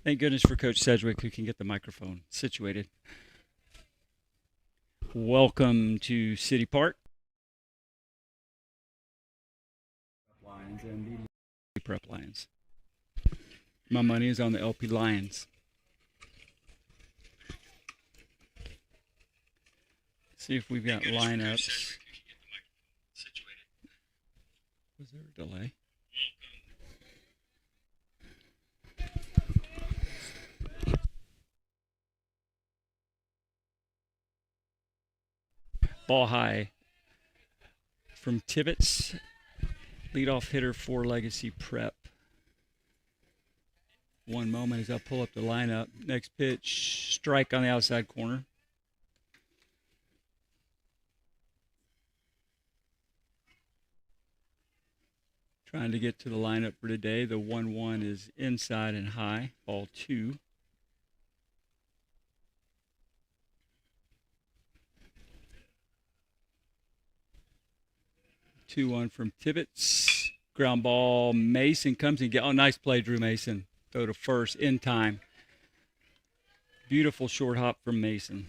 Thank goodness for Coach Sedgwick, who can get the microphone situated. Welcome to City Park. Lions and the Prep Lions. My money is on the LP Lions. See if we've got lineups. Was there a delay? Ball high from Tibbetts. Leadoff hitter for Legacy Prep. One moment as I pull up the lineup. Next pitch, strike on the outside corner. Trying to get to the lineup for today. The 1-1 is inside and high. Ball 2. Two one from Tibbetts. Ground ball. Mason comes and oh, nice play, Drew Mason. Throw to first in time. Beautiful short hop from Mason.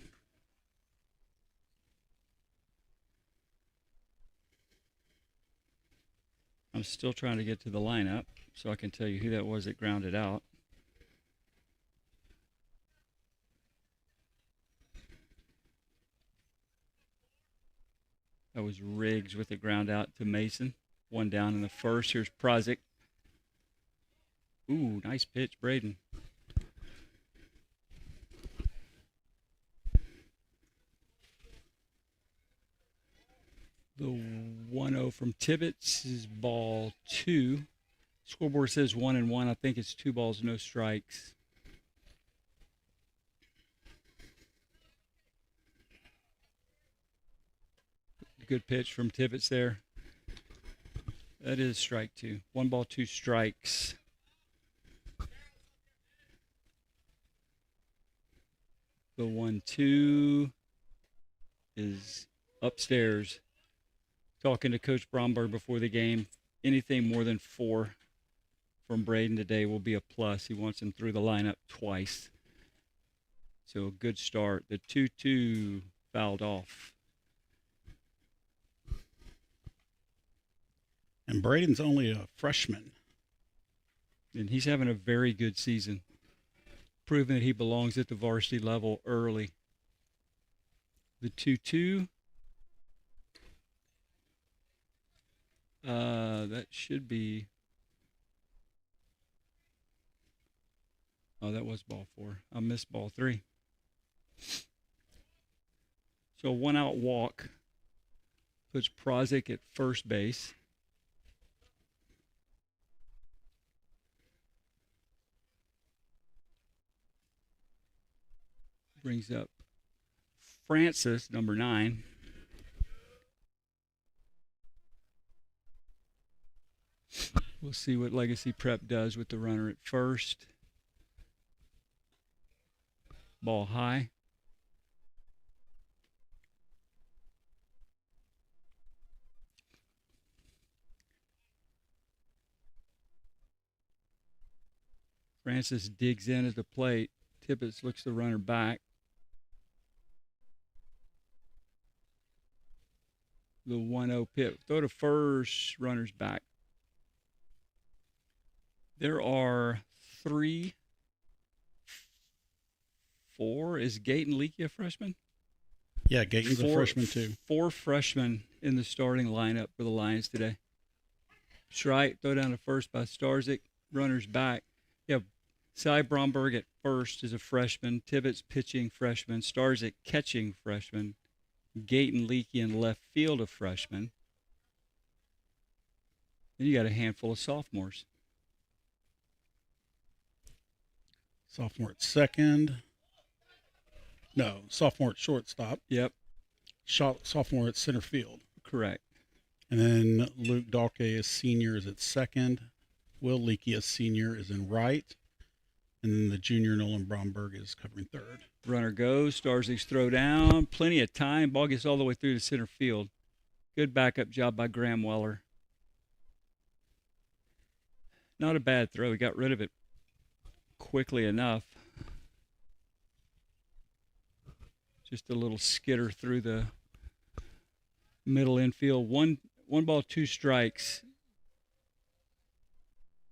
I'm still trying to get to the lineup so I can tell you who that was that grounded out. That was Riggs with the ground out to Mason. One down in the first. Here's Prozik. Ooh, nice pitch, Braden. The 1-0 from Tibbetts is ball 2. Scoreboard says 1-1. I think it's 2 balls, no strikes. Good pitch from Tibbetts there. That is strike 2. 1 ball, 2 strikes. The 1-2 is upstairs. Talking to Coach Bromberg before the game. Anything more than 4 from Braden today will be a plus. He wants him through the lineup twice. So a good start. The 2-2 fouled off. And Braden's only a freshman. And he's having a very good season. Proving that he belongs at the varsity level early. The 2-2. That should be... Oh, that was ball 4. I missed ball 3. So 1 out walk puts Prozik at first base. Brings up Francis, number 9. We'll see what Legacy Prep does with the runner at first. Ball high. Francis digs in at the plate. Tibbetts looks the runner back. The 1-0 pit. Throw to first, runner's back. There are 3, 4. Is Gayton Leakey a freshman? Yeah, Gayton's a freshman too. 4 freshmen in the starting lineup for the Lions today. Strike, throw down to first by Starzik. Runner's back. Yeah, Cy Bromberg at first is a freshman. Tibbetts pitching freshman. Starzik catching freshman. Gayton Leakey in left field a freshman. Then you got a handful of sophomores. Sophomore at second. No, sophomore at shortstop. Yep. Sophomore at center field. Correct. And then Luke Dalke, as senior, is at second. Will Leakey, as senior, is in right. And then the junior, Nolan Bromberg, is covering third. Runner goes. Starzik's throw down. Plenty of time. Ball gets all the way through to center field. Good backup job by Graham Weller. Not a bad throw. He got rid of it quickly enough. Just a little skitter through the middle infield. One ball, 2 strikes.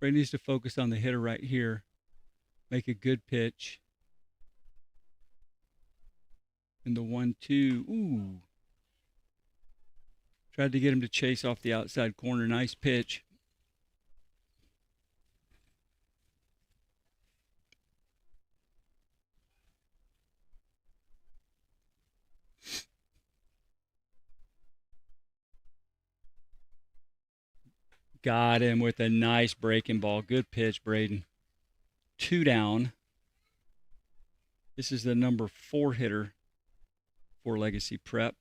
Ray needs to focus on the hitter right here. Make a good pitch. And the 1-2. Ooh. Tried to get him to chase off the outside corner. Nice pitch. Got him with a nice breaking ball. Good pitch, Braden. 2 down. This is the number 4 hitter for Legacy Prep.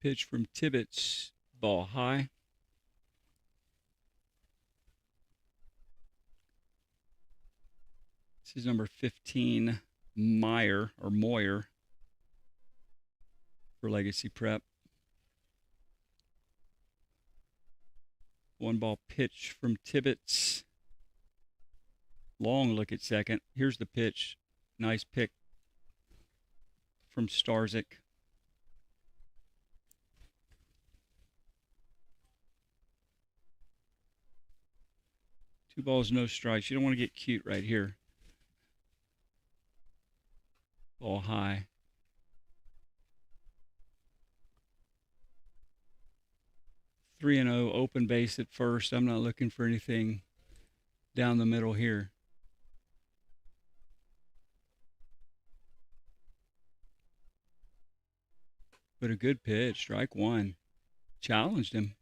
Pitch from Tibbetts, ball high. This is number 15, Moyer for Legacy Prep. 1 ball pitch from Tibbetts. Long look at second. Here's the pitch. Nice pick from Starzyk. 2 balls, no strikes. You don't want to get cute right here. Ball high. 3-0, open base at first. I'm not looking for anything down the middle here. But a good pitch, strike 1. Challenged him.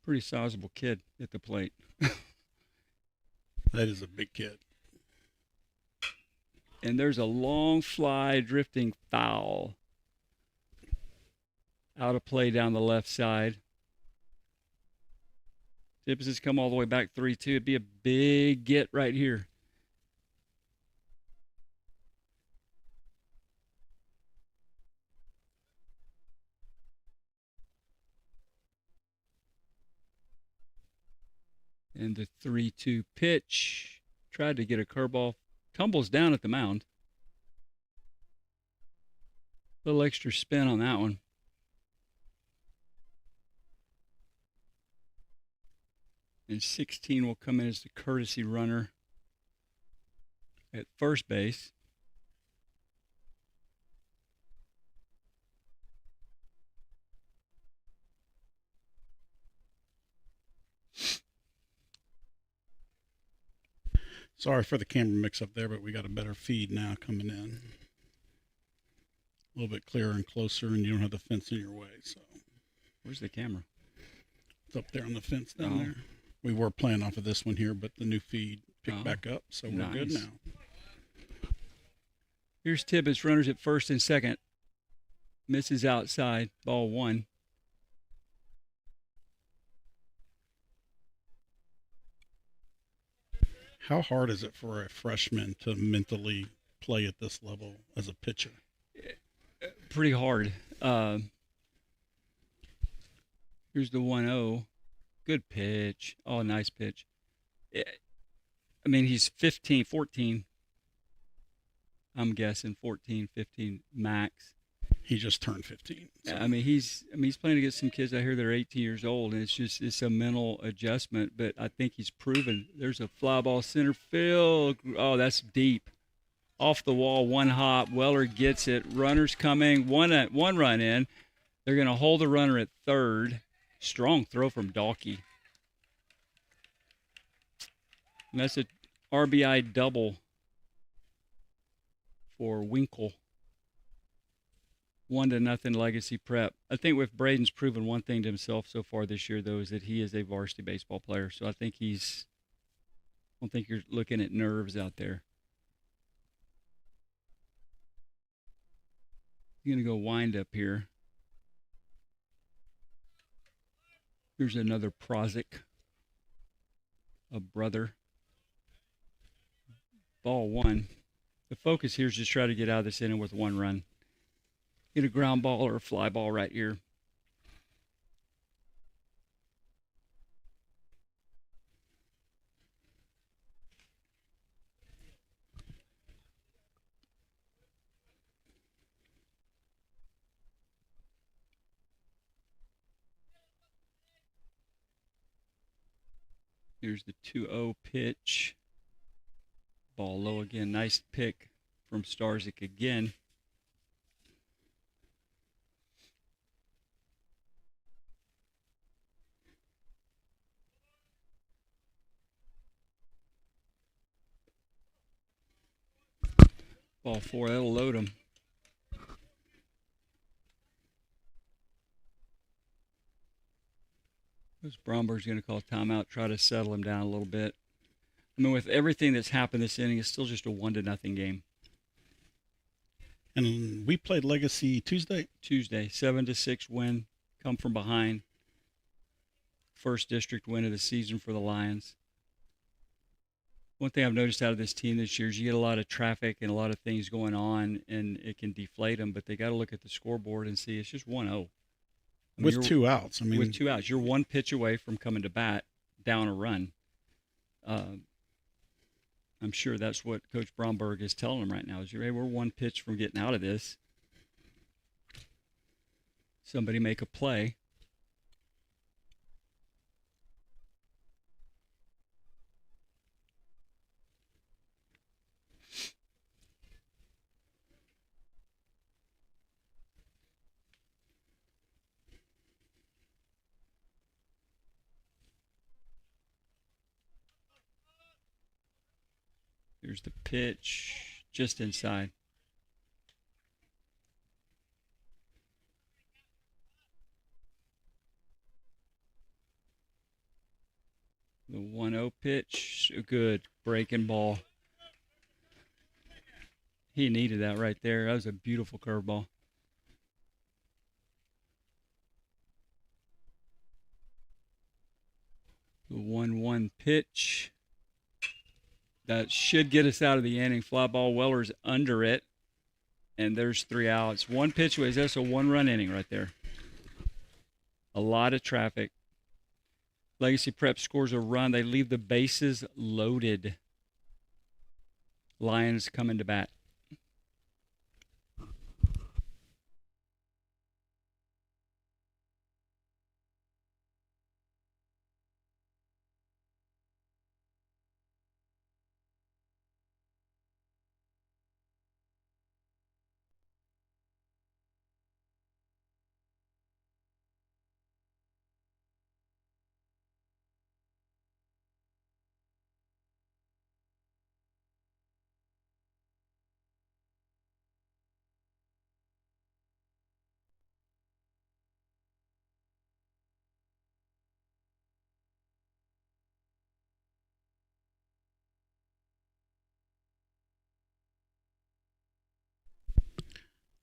Pretty sizable kid at the plate. That is a big kid. And there's a long fly drifting foul. Out of play down the left side. Tibbetts has come all the way back 3-2. It'd be a big get right here. And the 3-2 pitch. Tried to get a curveball. Tumbles down at the mound. A little extra spin on that one. And 16 will come in as the courtesy runner at first base. Sorry for the camera mix-up there, but we got a better feed now coming in. A little bit clearer and closer, and you don't have the fence in your way. So, where's the camera? It's up there on the fence down there. We were playing off of this one here, but the new feed picked back up, so we're good now. Here's Tibbetts, runners at first and second. Misses outside, ball 1. How hard is it for a freshman to mentally play at this level as a pitcher? Pretty hard. Here's the 1-0. Good pitch. Oh, nice pitch. I mean, he's 14. I'm guessing 14, 15 max. He just turned 15. So. I mean, he's playing against some kids out here that are 18 years old, and it's a mental adjustment. But I think he's proven. There's a fly ball center field. Oh, that's deep, off the wall. 1 hop. Weller gets it. Runners coming. One run in. They're going to hold the runner at third. Strong throw from Dalkey. And that's a RBI double for Winkle. 1-0 Legacy Prep. I think with Braden's proven one thing to himself so far this year, though, is that he is a varsity baseball player. So I think he's don't think you're looking at nerves out there. You're going to go wind up here. Here's another Prozic, a brother. Ball one. The focus here is just try to get out of this inning with one run. Get a ground ball or a fly ball right here. Here's the 2-0 pitch. Ball low again. Nice pick from Starzyk again. Ball four. That'll load him. This Bromberg's going to call timeout, try to settle him down a little bit. I mean, with everything that's happened this inning, it's still just a 1-0 game. And we played Legacy Tuesday. 7-6 win, come from behind. First district win of the season for the Lions. One thing I've noticed out of this team this year is you get a lot of traffic and a lot of things going on, and it can deflate them, but they got to look at the scoreboard and see it's just 1-0. With 2 outs. I mean, with 2 outs. You're one pitch away from coming to bat, down a run. I'm sure that's what Coach Bromberg is telling them right now. Is, hey, we're one pitch from getting out of this. Somebody make a play. Here's the pitch, just inside. The 1-0 pitch, a good breaking ball. He needed that right there. That was a beautiful curveball. The 1-1 pitch. That should get us out of the inning. Fly ball, Weller's under it, and there's 3 outs. One pitch away. That's a 1-run inning right there. A lot of traffic. Legacy Prep scores a run. They leave the bases loaded. Lions coming to bat.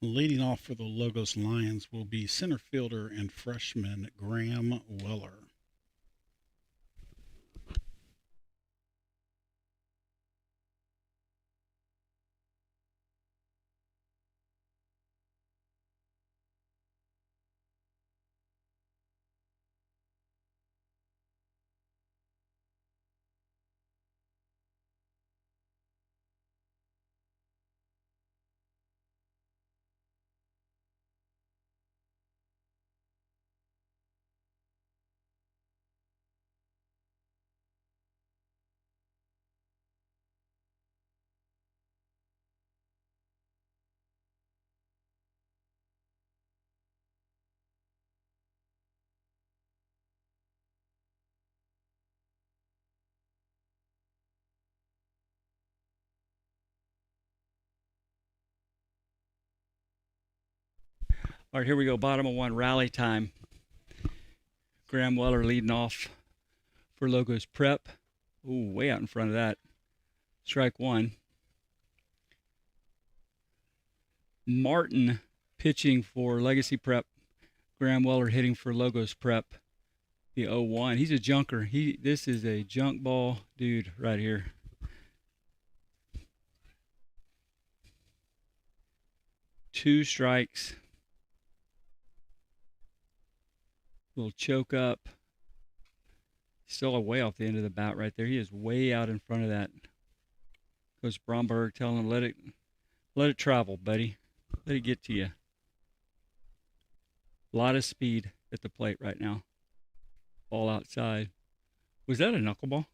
Leading off for the Logos Lions will be center fielder and freshman Graham Weller. All right, here we go. Bottom of 1, rally time. Graham Weller leading off for Logos Prep. Ooh, way out in front of that. Strike one. Martin pitching for Legacy Prep. Graham Weller hitting for Logos Prep. The 0-1. He's a junker. This is a junk ball dude right here. Two strikes. Little choke up. Still way off the end of the bat right there. He is way out in front of that. Coach Bromberg telling him, let it travel, buddy. Let it get to you. A lot of speed at the plate right now. Ball outside. Was that a knuckleball?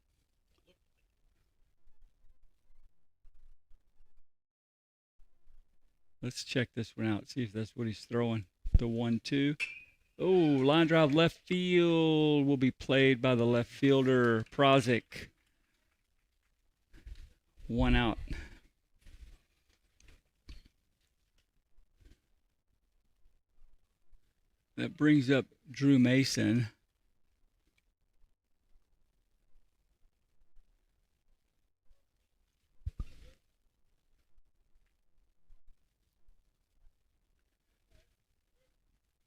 Let's check this one out. See if that's what he's throwing. The 1-2. Oh, line drive left field will be played by the left fielder, Prozik. One out. That brings up Drew Mason.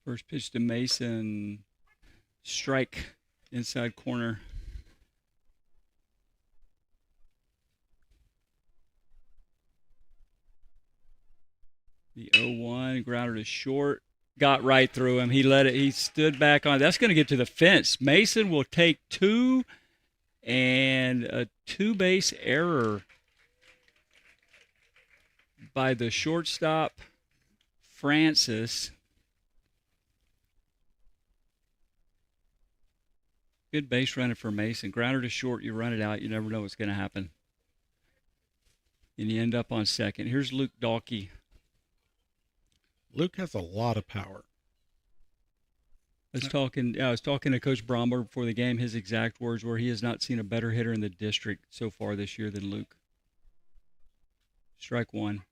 First pitch to Mason. Strike inside corner. The 0-1 grounder to short. Got right through him. He let it. He stood back on. That's going to get to the fence. Mason will take two, and a two-base error by the shortstop, Francis. Good base running for Mason. Grounder to short. You run it out. You never know what's going to happen. And you end up on second. Here's Luke Dalkey. Luke has a lot of power. I was talking to Coach Bromberg before the game. His exact words were he has not seen a better hitter in the district so far this year than Luke. Strike one.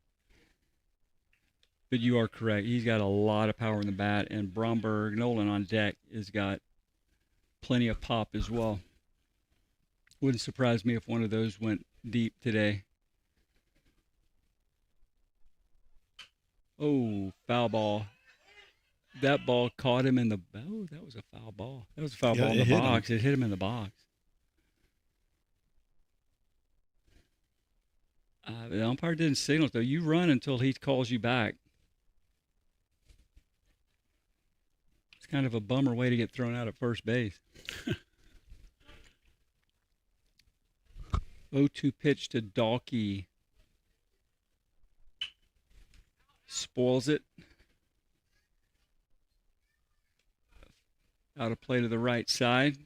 But you are correct. He's got a lot of power in the bat, and Bromberg, Nolan on deck, has got plenty of pop as well. Wouldn't surprise me if one of those went deep today. Oh, foul ball. That ball caught him in the... Oh, that was a foul ball. That was a foul ball in the box. It hit him in the box. The umpire didn't signal it, though. You run until he calls you back. It's kind of a bummer way to get thrown out at first base. 0-2 pitch to Dalkey. Spoils it. Out of play to the right side.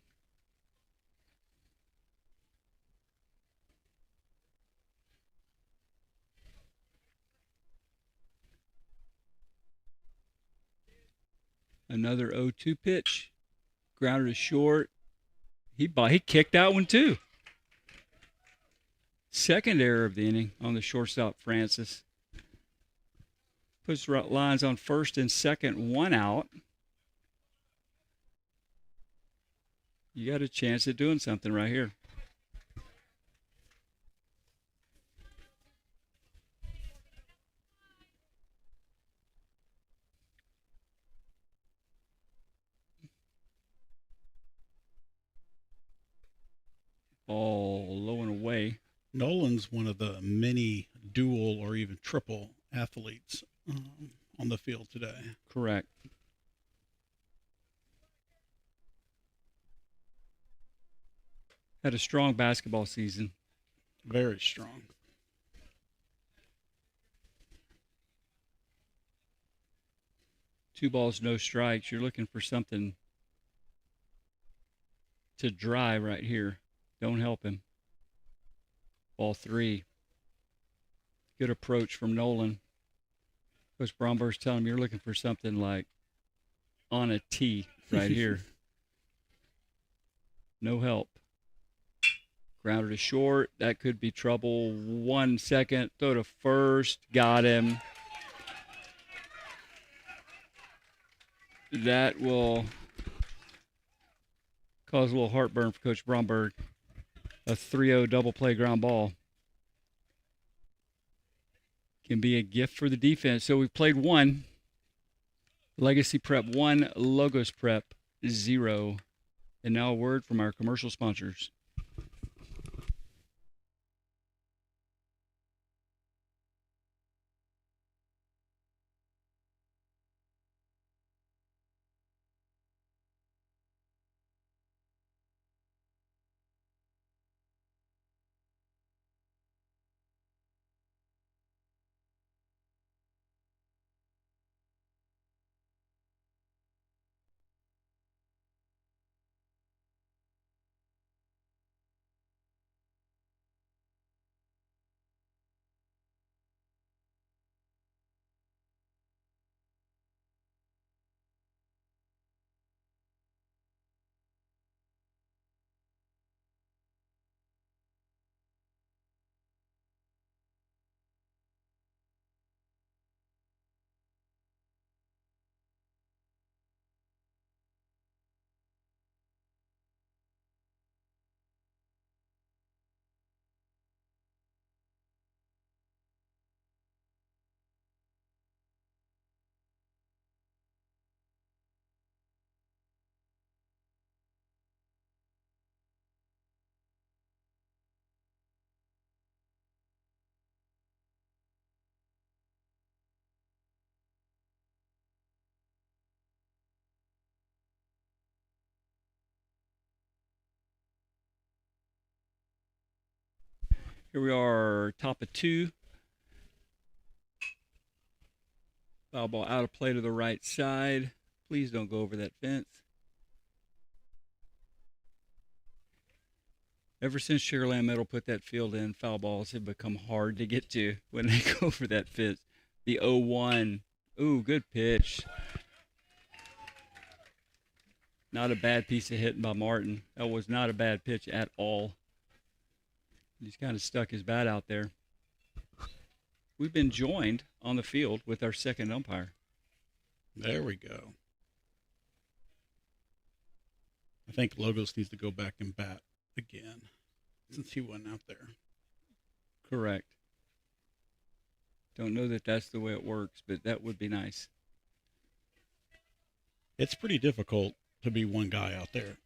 Another 0-2 pitch. Grounder to short. He kicked that one too. Second error of the inning on the shortstop, Francis. Puts lines on first and second, one out. You got a chance at doing something right here. Ball low and away. Nolan's one of the many dual or even triple athletes on the field today. Correct. Had a strong basketball season. Very strong. Two balls, no strikes. You're looking for something to dry right here. Don't help him. Ball three. Good approach from Nolan. Coach Bromberg's telling him you're looking for something like on a tee right here. No help. Grounder to short. That could be trouble. 1 second. Throw to first. Got him. That will cause a little heartburn for Coach Bromberg. a 3-0 double play ground ball can be a gift for the defense. So we've played 1, Legacy Prep 1, Logos Prep 0. And now a word from our commercial sponsors. Here we are, top of 2. Foul ball out of play to the right side. Please don't go over that fence. Ever since Sugarland Metal put that field in, foul balls have become hard to get to when they go over that fence. The 0-1. Ooh, good pitch. Not a bad piece of hitting by Martin. That was not a bad pitch at all. He's kind of stuck his bat out there. We've been joined on the field with our second umpire. There we go. I think Logos needs to go back and bat again since he went out there. Correct. Don't know that that's the way it works, but that would be nice. It's pretty difficult to be one guy out there.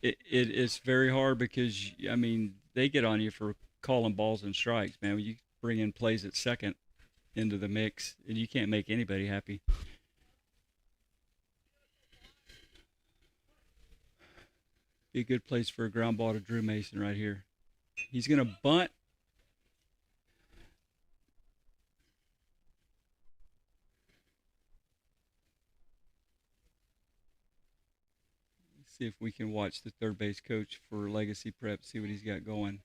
It's very hard because, I mean, they get on you for calling balls and strikes, man. When you bring in plays at second into the mix, and you can't make anybody happy. Be a good place for a ground ball to Drew Mason right here. He's going to bunt. See if we can watch the third base coach for Legacy Prep, see what he's got going.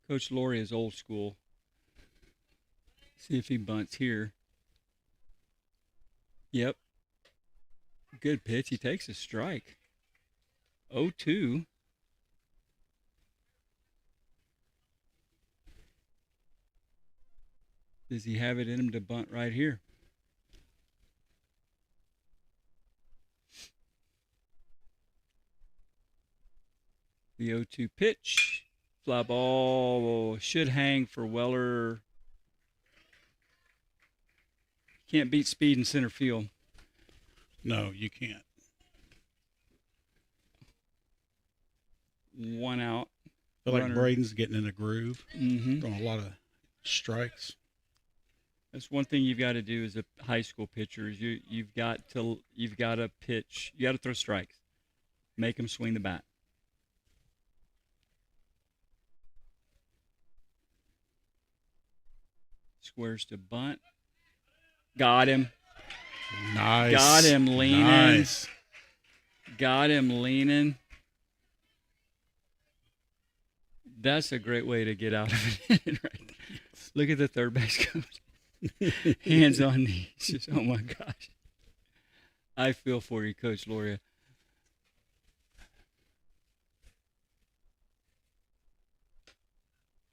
Coach Laurie is old school. See if he bunts here. Yep. Good pitch. He takes a strike. 0-2. Does he have it in him to bunt right here? The 0-2 pitch. Fly ball should hang for Weller. Can't beat speed in center field. No, you can't. 1 out. I feel like Runner. Braden's getting in a groove. Mm-hmm. Throwing a lot of strikes. That's one thing you've got to do as a high school pitcher is you've got to pitch. You got to throw strikes. Make them swing the bat. Squares to bunt. Got him. Nice. Got him leaning. Nice. Got him leaning. That's a great way to get out of it. Right there. Look at the third base coach. Hands on knees. Just, oh, my gosh. I feel for you, Coach Loria.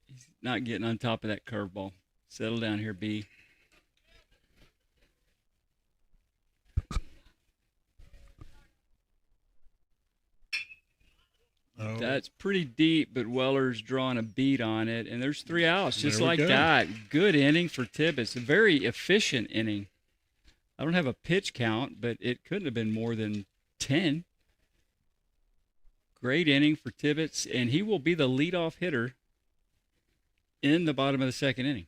He's not getting on top of that curveball. Settle down here, B. Oh, That's pretty deep, but Weller's drawing a beat on it, and there's 3 outs just There we like go. that. Good inning for Tibbetts. A very efficient inning. I don't have a pitch count, but it couldn't have been more than 10. Great inning for Tibbetts, and he will be the leadoff hitter in the bottom of the second inning.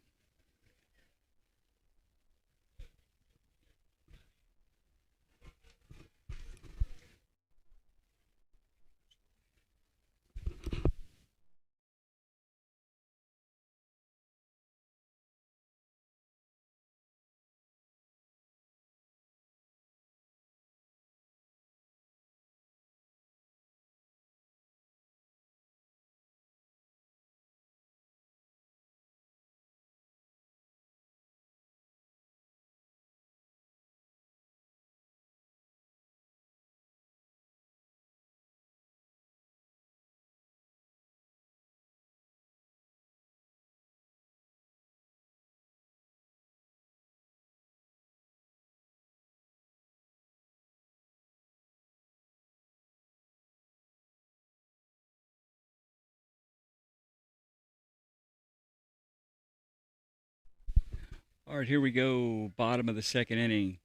All right, here we go. Bottom of the second inning.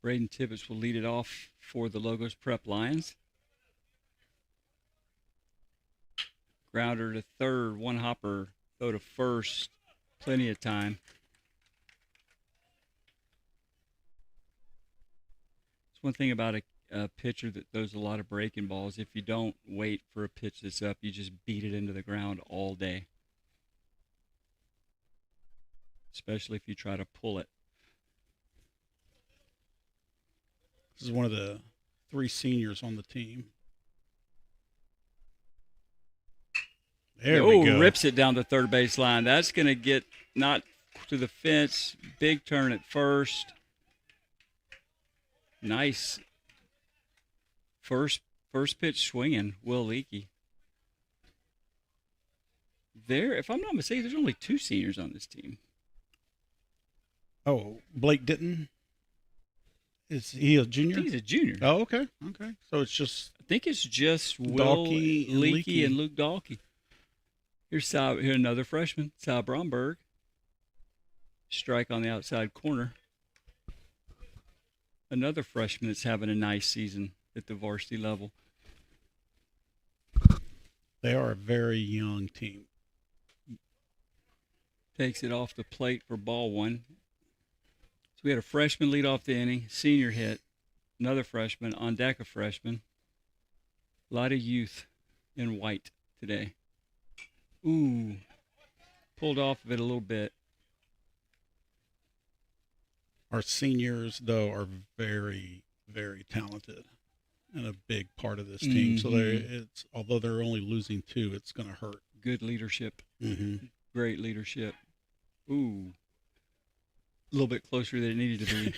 Braden Tibbetts will lead it off for the Logos Prep Lions. Grounder to third, one hopper, throw to first, plenty of time. It's one thing about a pitcher that throws a lot of breaking balls. If you don't wait for a pitch that's up, you just beat it into the ground all day, especially if you try to pull it. This is one of the 3 seniors on the team. There we go. Rips it down the third base line. That's going to get not to the fence. Big turn at first. Nice. First pitch swinging, Will Leakey. If I'm not mistaken, there's only 2 seniors on this team. Oh, Blake Ditton? Is he a junior? I think he's a junior. Oh, okay. Okay. So it's just I think it's just Will Dalkey and Leakey Leakey. and Luke Dalkey. Here's another freshman, Sal Bromberg. Strike on the outside corner. Another freshman that's having a nice season at the varsity level. they are a very young team. Takes it off the plate for ball one. So we had a freshman lead off the inning, senior hit, another freshman, on deck a freshman. A lot of youth in white today. Ooh, pulled off of it a little bit. Our seniors, though, are very, very talented and a big part of this team. So it's although they're only losing 2, it's going to hurt. Good leadership. Mm-hmm. Great leadership. Ooh, a little bit closer than it needed to be.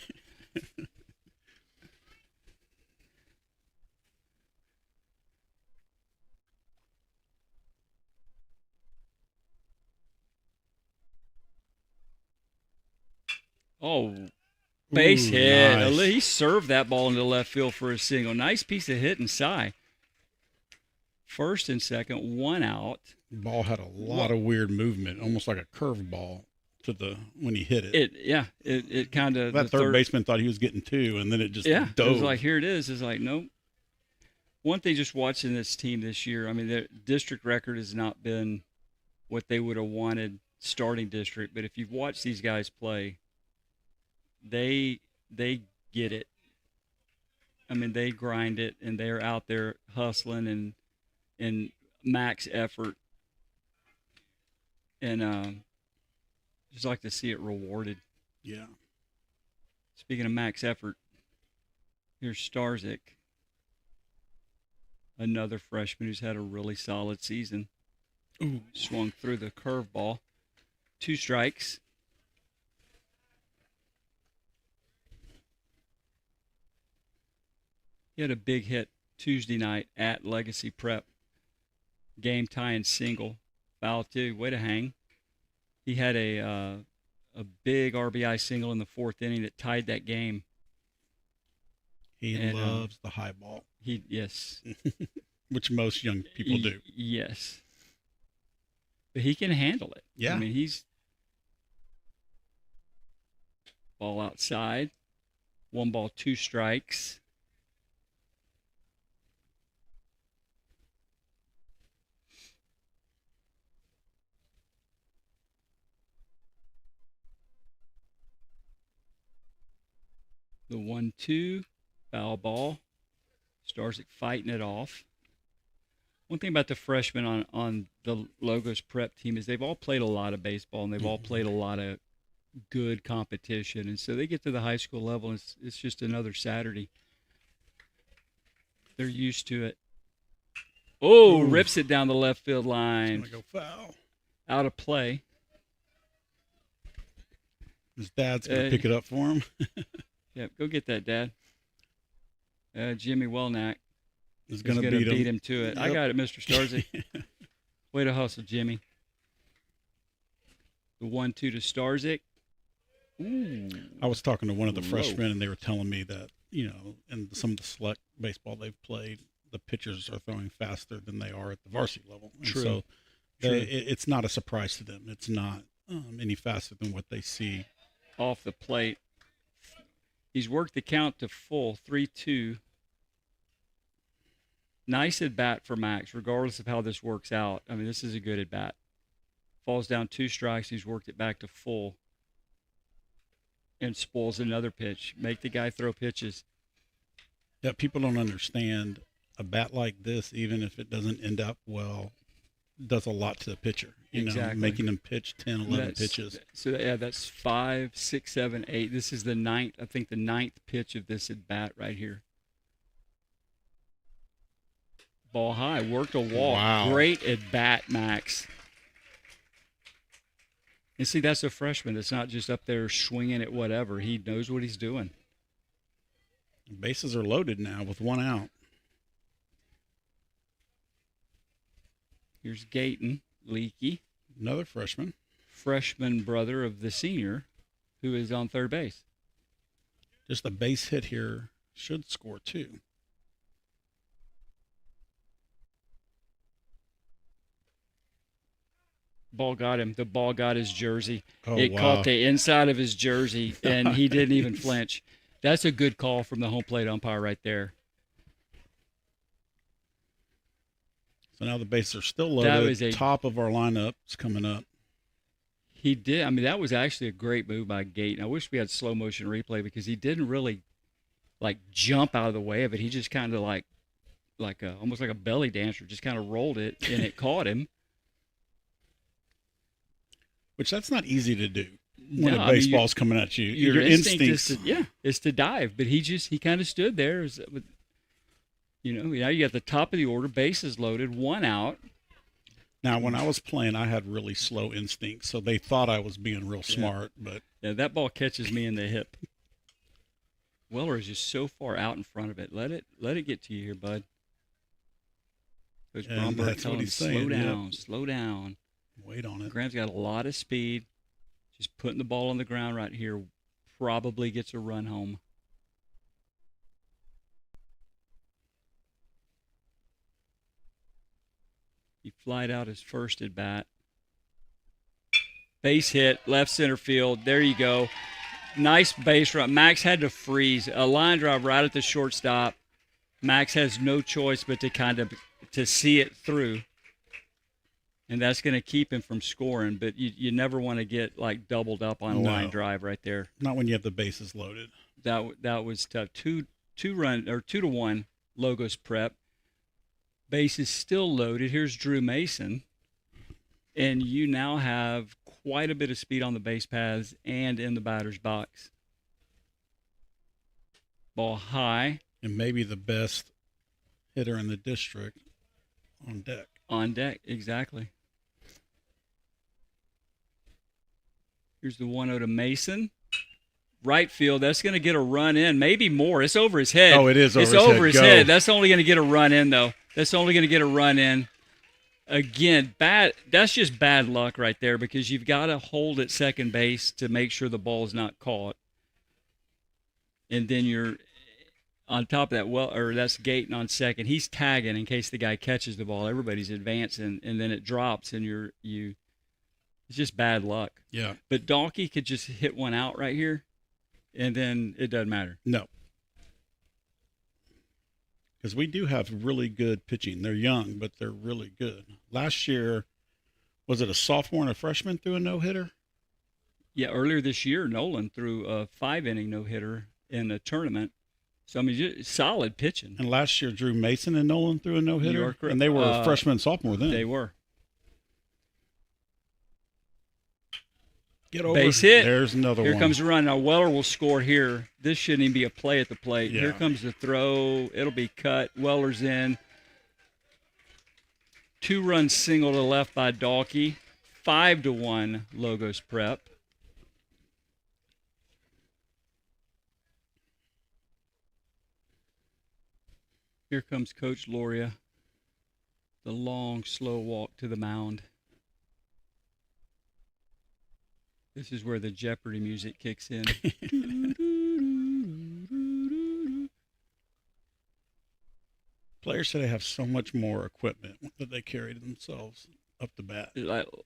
Oh, base hit. Nice. He served that ball into left field for a single. Nice piece of hitting, Cy. First and second, 1 out. Ball had a lot of weird movement, almost like a curve ball when he hit it. It kind of That third baseman thought he was getting 2, and then it just dove. It was like, here it is. It's like, nope. One thing just watching this team this year, I mean, their district record has not been what they would have wanted starting district, but if you've watched these guys play, they get it. I mean, they grind it, and they're out there hustling and max effort. And just like to see it rewarded. Yeah. Speaking of max effort, here's Starzik, another freshman who's had a really solid season. Ooh. Swung through the curveball. 2 strikes. He had a big hit Tuesday night at Legacy Prep. Game tying single. Foul 2. Way to hang. He had a big RBI single in the 4th inning that tied that game. He And, loves the high ball, yes. which most young people do. Yes. But he can handle it. Yeah. I mean, he's ball outside. 1 ball, 2 strikes. The 1-2, foul ball. Starzik fighting it off. One thing about the freshmen on the Logos prep team is they've all played a lot of baseball and they've all played a lot of good competition. And so they get to the high school level and it's just another Saturday. They're used to it. Oh, Ooh. rips it down the left field line. It's going to go foul. Out of play. His dad's going to pick it up for him. Yeah, go get that, Dad. Jimmy Welnack Is is going going to to beat him to it. I Yep. got it, Mr. Starzik. Way to hustle, Jimmy. The 1-2 to Starzik. Ooh. I was talking to one of the Low. freshmen, and they were telling me that, in some of the select baseball they've played, the pitchers are throwing faster than they are at the varsity level. And True. so True. it's not a surprise to them. It's not any faster than what they see. Off the plate. He's worked the count to full, 3-2. Nice at bat for Max, regardless of how this works out. I mean, this is a good at bat. Falls down 2 strikes. He's worked it back to full. And spoils another pitch. Make the guy throw pitches. Yeah, people don't understand a bat like this, even if it doesn't end up well, does a lot to the pitcher. Exactly. Making them pitch 10, 11 pitches. So, yeah, that's 5, 6, 7, 8. This is the ninth pitch of this at bat right here. Ball high. Worked a walk. Wow. Great at bat, Max. And see, that's a freshman that's not just up there swinging at whatever. He knows what he's doing. Bases are loaded now with 1 out. Here's Gayton, Leakey, Another freshman. freshman brother of the senior, who is on third base. Just a base hit here should score 2. Ball got him. The ball got his jersey. Oh, It wow. caught the inside of his jersey, and he didn't even flinch. That's a good call from the home plate umpire right there. So now the bases are still That loaded. was a- Top of our lineup is coming up. He did. I mean, that was actually a great move by Gate. And I wish we had slow motion replay because he didn't really jump out of the way of it. He just kind of almost like a belly dancer, just kind of rolled it and it caught him. Which that's not easy to do when No, a I mean, baseball's coming at you. your Your instinct instincts. is to dive, but he kind of stood there. Now you got the top of the order, bases loaded, 1 out. Now, when I was playing, I had really slow instincts, so they thought I was being real smart. But Yeah, that ball catches me in the hip. Weller is just so far out in front of it. Let it get to you here, bud. Coach And Bromberg that's telling what him, he's saying, yep. slow down. wait on it. Graham's got a lot of speed. Just putting the ball on the ground right here probably gets a run home. He flied out his first at bat. Base hit, left center field. There you go. Nice base run. Max had to freeze. A line drive right at the shortstop. Max has no choice but to see it through. And that's going to keep him from scoring. But you never want to get doubled up on a No. line drive right there. Not when you have the bases loaded. That was tough. 2-1 Logos prep. Base is still loaded. Here's Drew Mason. And you now have quite a bit of speed on the base paths and in the batter's box. Ball high And maybe the best hitter in the district on deck. on deck. Exactly. Here's the 1-0 to Mason. Right field. That's going to get a run in. Maybe more. It's over his head. Oh, it is over It's his head. over his Go. head. That's only going to get a run in, though. That's only going to get a run in. Again, that's just bad luck right there because you've got to hold at second base to make sure the ball is not caught. And then on top of that, that's Gayton on second. He's tagging in case the guy catches the ball. Everybody's advancing, and then it drops, and it's just bad luck. Yeah. But Donkey could just hit one out right here, and then it doesn't matter. No. Because we do have really good pitching. They're young, but they're really good. Last year, was it a sophomore and a freshman threw a no-hitter? Yeah, earlier this year, Nolan threw a 5-inning no-hitter in a tournament. So, I mean, just solid pitching. And last year, Drew Mason and Nolan threw a no-hitter? You are correct. And they were freshman and sophomore then. They were. Get over. Base hit. There's another one. Here comes the run. Now, Weller will score here. This shouldn't even be a play at the plate. Yeah. Here comes the throw. It'll be cut. Weller's in. 2-run single to left by Dalkey. 5-1 Logos Prep. Here comes Coach Loria. The long, slow walk to the mound. This is where the Jeopardy music kicks in. Players today have so much more equipment that they carry to themselves up the bat.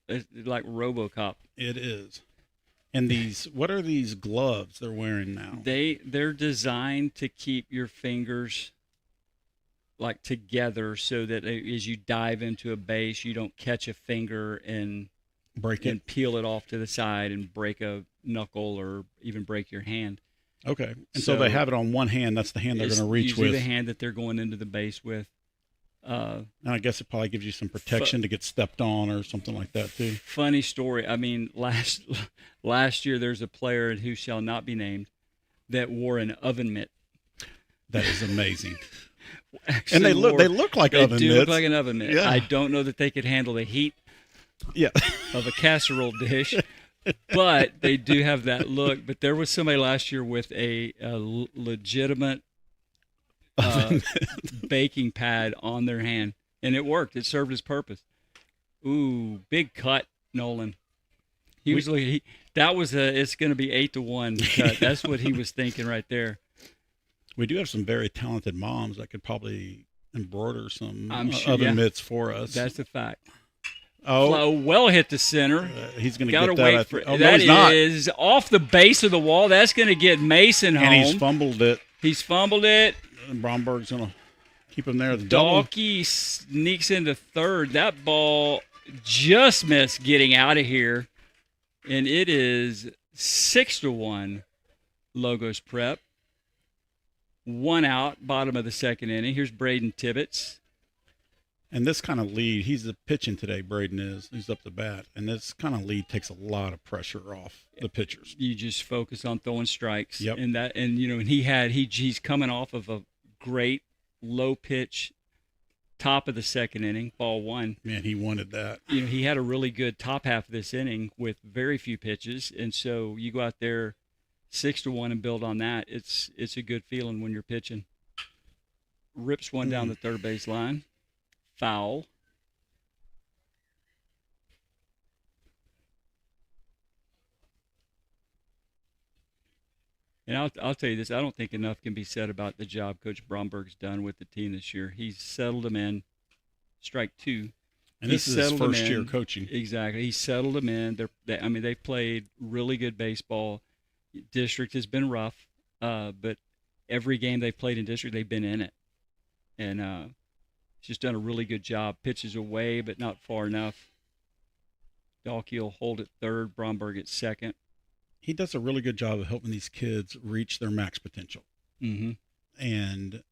It's like RoboCop. It is. And these, what are these gloves they're wearing now? They're designed to keep your fingers like together so that as you dive into a base, you don't catch a finger and break it and peel it off to the side and break a knuckle or even break your hand. Okay. And so they have it on one hand. That's the hand they're going to reach usually with. the hand that they're going into the base with. And I guess it probably gives you some protection to get stepped on or something like that too. Funny story. I mean, last year there's a player who shall not be named that wore an oven mitt. That is amazing. Actually And they look like oven mitts. They do look like an oven mitt. Yeah. I don't know that they could handle the heat of a casserole dish, but they do have that look. But there was somebody last year with a legitimate baking pad on their hand, and it worked. It served its purpose. Ooh, big cut, Nolan. It's going to be 8-1 cut. That's what he was thinking right there. We do have some very talented moms that could probably embroider some oven mitts for us. That's a fact. Oh, well hit to center. He's going to Gotta get that. wait for it. No, That he's not. is off the base of the wall. That's going to get Mason home. And he's fumbled it. He's fumbled it. And Bromberg's going to keep him there. The double. Dalkey sneaks into third. That ball just missed getting out of here. And it is 6-1 Logos Prep. 1 out, bottom of the second inning. Here's Braden Tibbetts. And this kind of lead, he's pitching today, Braden is. He's up the bat. And this kind of lead takes a lot of pressure off the pitchers. You just focus on throwing strikes. Yep. And he's coming off of a great low pitch top of the second inning, ball 1. Man, he wanted that. He had a really good top half of this inning with very few pitches. And so you go out there 6-1 and build on that. It's a good feeling when you're pitching. Rips one down the third base line. Foul. And I'll tell you this, I don't think enough can be said about the job Coach Bromberg's done with the team this year. He's settled them in. Strike 2. And this is his first year coaching. Exactly. He settled them in. They've played really good baseball. District has been rough, but every game they've played in district, they've been in it. And he's just done a really good job. Pitches away, but not far enough. Dalkey will hold at third, Bromberg at second. He does a really good job of helping these kids reach their max potential. Mm-hmm. And,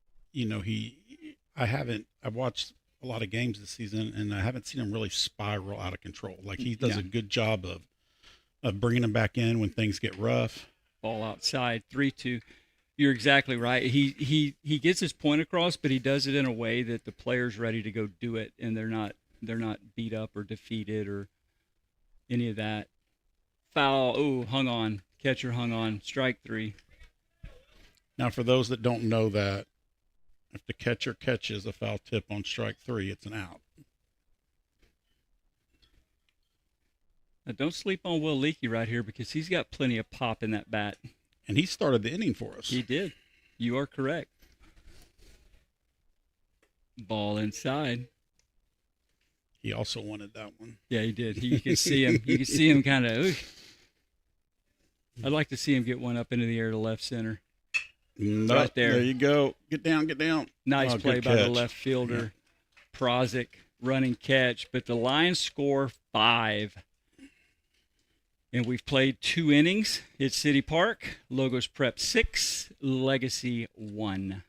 I've watched a lot of games this season, and I haven't seen him really spiral out of control. Like, he does a good job of bringing them back in when things get rough. Ball outside, 3-2. You're exactly right. He gets his point across, but he does it in a way that the player's ready to go do it, and they're not beat up or defeated or any of that. Foul. Oh, hung on. Catcher hung on. Strike 3. Now, for those that don't know that, if the catcher catches a foul tip on strike 3, it's an out. Now, don't sleep on Will Leakey right here because he's got plenty of pop in that bat. And he started the inning for us. He did. You are correct. Ball inside. He also wanted that one. Yeah, he did. You could see him. You could see him kind of. I'd like to see him get one up into the air to left center. Nope, Right there. There you go. Get down, get down. Nice Oh, play good by the catch. left fielder, Prozic, running catch. But the Lions score 5. And we've played 2 innings at City Park. Logos Prep 6, Legacy 1.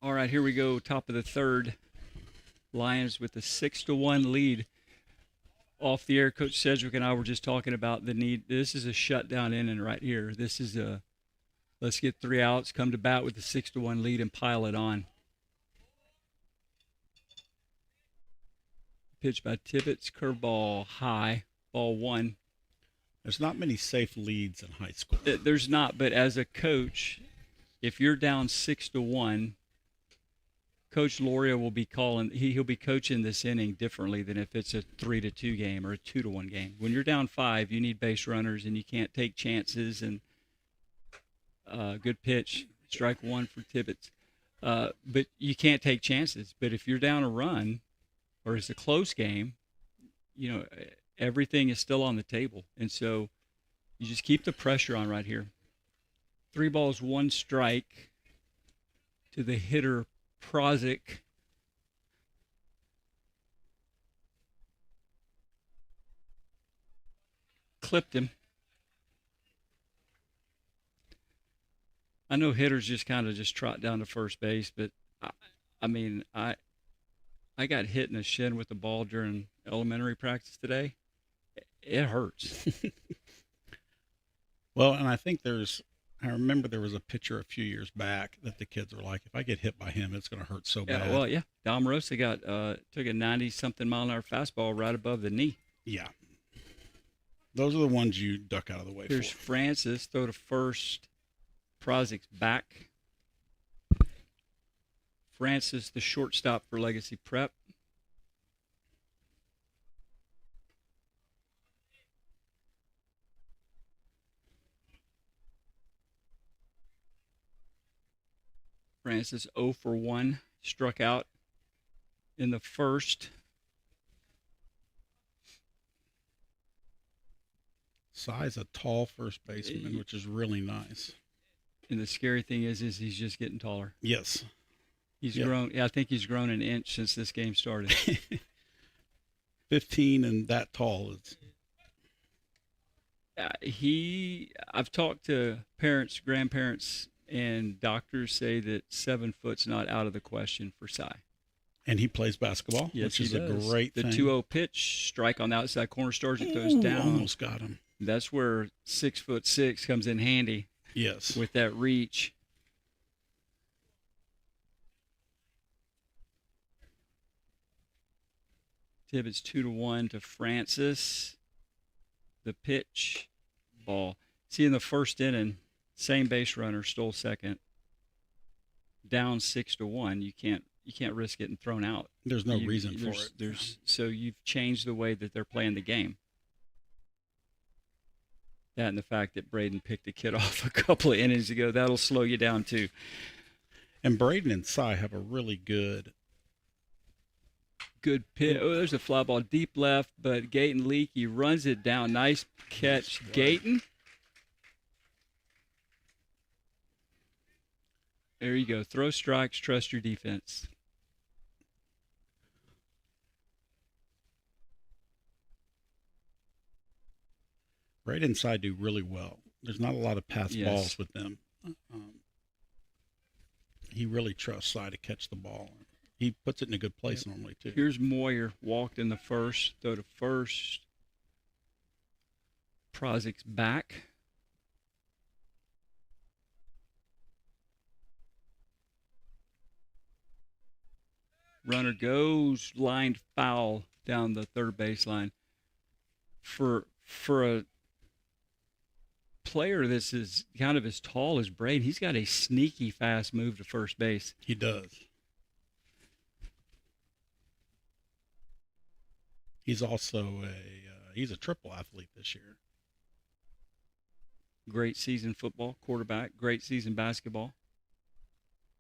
All right, here we go. Top of the third. Lions with a 6-1 lead. Off the air, Coach Sedgwick and I were just talking about the need. This is a shutdown inning right here. This is a let's get 3 outs, come to bat with a 6-1 lead, and pile it on. Pitch by Tibbetts, curveball high, ball 1. There's not many safe leads in high school. There's not, but as a coach, if you're down 6-1, Coach Loria will be calling. He'll be coaching this inning differently than if it's a 3-2 game or a 2-1 game. When you're down 5, you need base runners and you can't take chances. And good pitch, strike 1 for Tibbetts. But you can't take chances. But if you're down a run, or it's a close game, everything is still on the table, and so you just keep the pressure on right here. 3 balls, 1 strike to the hitter. Prozic. Clipped him. I know hitters just kind of just trot down to first base, but I got hit in the shin with the ball during elementary practice today. It hurts. Well, and I remember there was a pitcher a few years back that the kids were like, if I get hit by him, it's going to hurt so bad. Well, yeah. Dom Rosa took a 90-something mile-an-hour fastball right above the knee. Yeah. Those are the ones you duck out of the way Here's for. Francis, throw to first. Prozic's back. Francis, the shortstop for Legacy Prep. Francis 0 for 1, struck out in the first. Size a tall first baseman, which is really nice. And the scary thing is he's just getting taller. Yes. He's grown. Yeah, I think he's grown an inch since this game started. 15 and that tall is. I've talked to parents, grandparents, and doctors say that 7 foot's not out of the question for Cy. And he plays basketball, Yes, which he is does. a great The thing. 2-0 pitch strike on the outside corner stars. It goes Ooh, down. almost got him. That's where 6'6" comes in handy Yes. with that reach. Tibbetts 2-1 to Francis. The pitch, ball. See, in the first inning, same base runner stole second. Down 6-1. You can't risk getting thrown out. There's no reason for it. So you've changed the way that they're playing the game. That and the fact that Braden picked the kid off a couple of innings ago, that'll slow you down too. And Braden and Cy have a really good pitch. Oh, there's a fly ball deep left, but Gayton Leakey runs it down. Nice catch, Gayton. There you go. Throw strikes, trust your defense. Braden and Cy do really well. There's not a lot of pass balls with them. He really trusts Cy to catch the ball. He puts it in a good place normally, too. Here's Moyer, walked in the first, throw to first. Prozic's back. Runner goes, lined foul down the third baseline. For a player that's as kind of as tall as Braden, he's got a sneaky fast move to first base. He does. He's also he's a triple athlete this year. Great season football, quarterback. Great season basketball.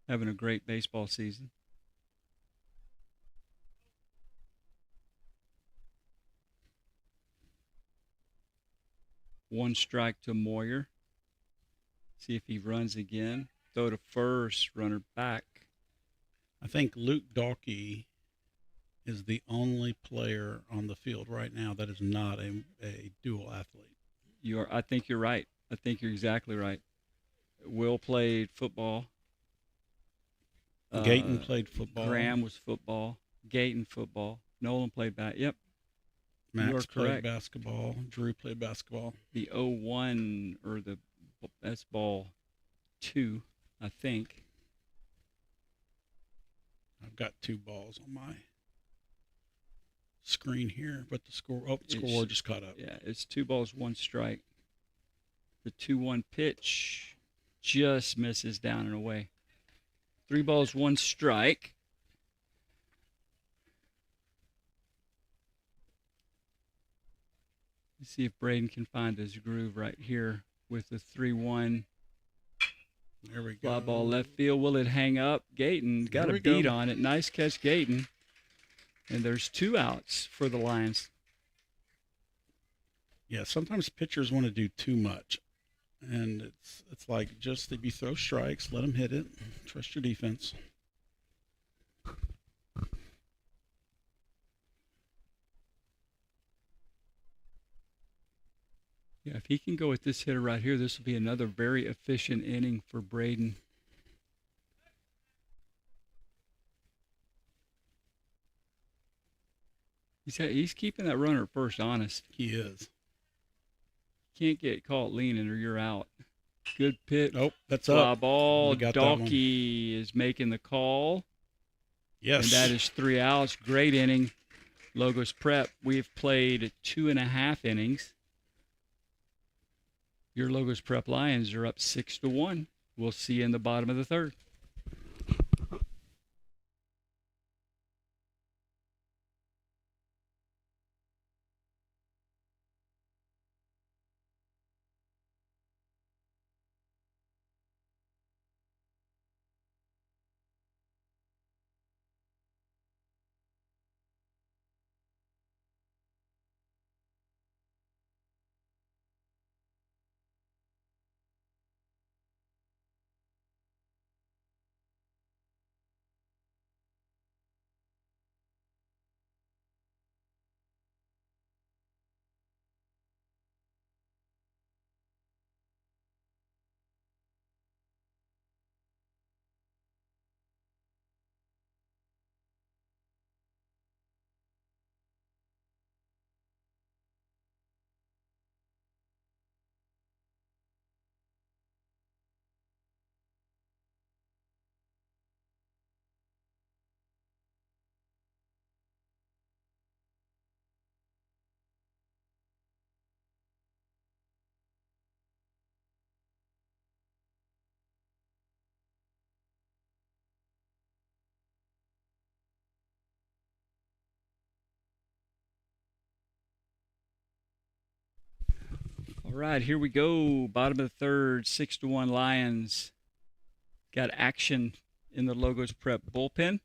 Having a great baseball season. One strike to Moyer. See if he runs again. Throw to first, runner back. I think Luke Dalkey is the only player on the field right now that is not a dual athlete. I think you're right. I think you're exactly right. Will played football. Gayton played football. Graham was football. Gayton football. Nolan played back. Yep. Max played basketball. Drew played basketball. The 0-1 that's ball 2, I think. I've got 2 balls on my screen here, but the score just caught up. Yeah, it's 2 balls, 1 strike. The 2-1 pitch just misses down and away. 3 balls, 1 strike. Let's see if Braden can find his groove right here with the 3-1. There we go. Fly ball left field. Will it hang up? Gayton got a beat on it. Nice catch, Gayton. And there's 2 outs for the Lions. Yeah, sometimes pitchers want to do too much. And it's like just if you throw strikes, let them hit it. Trust your defense. Yeah, if he can go with this hitter right here, this will be another very efficient inning for Braden. He's keeping that runner at first honest. He is. Can't get caught leaning or you're out. Good pitch. Nope, that's Fly up. ball. Dalkey is making the call. Yes. And that is 3 outs. Great inning. Logos Prep, we've played 2.5 innings. Your Logos Prep Lions are up 6-1. We'll see you in the bottom of the third. right, here we go. Bottom of the third, 6-1 Lions. Got action in the Logos Prep bullpen.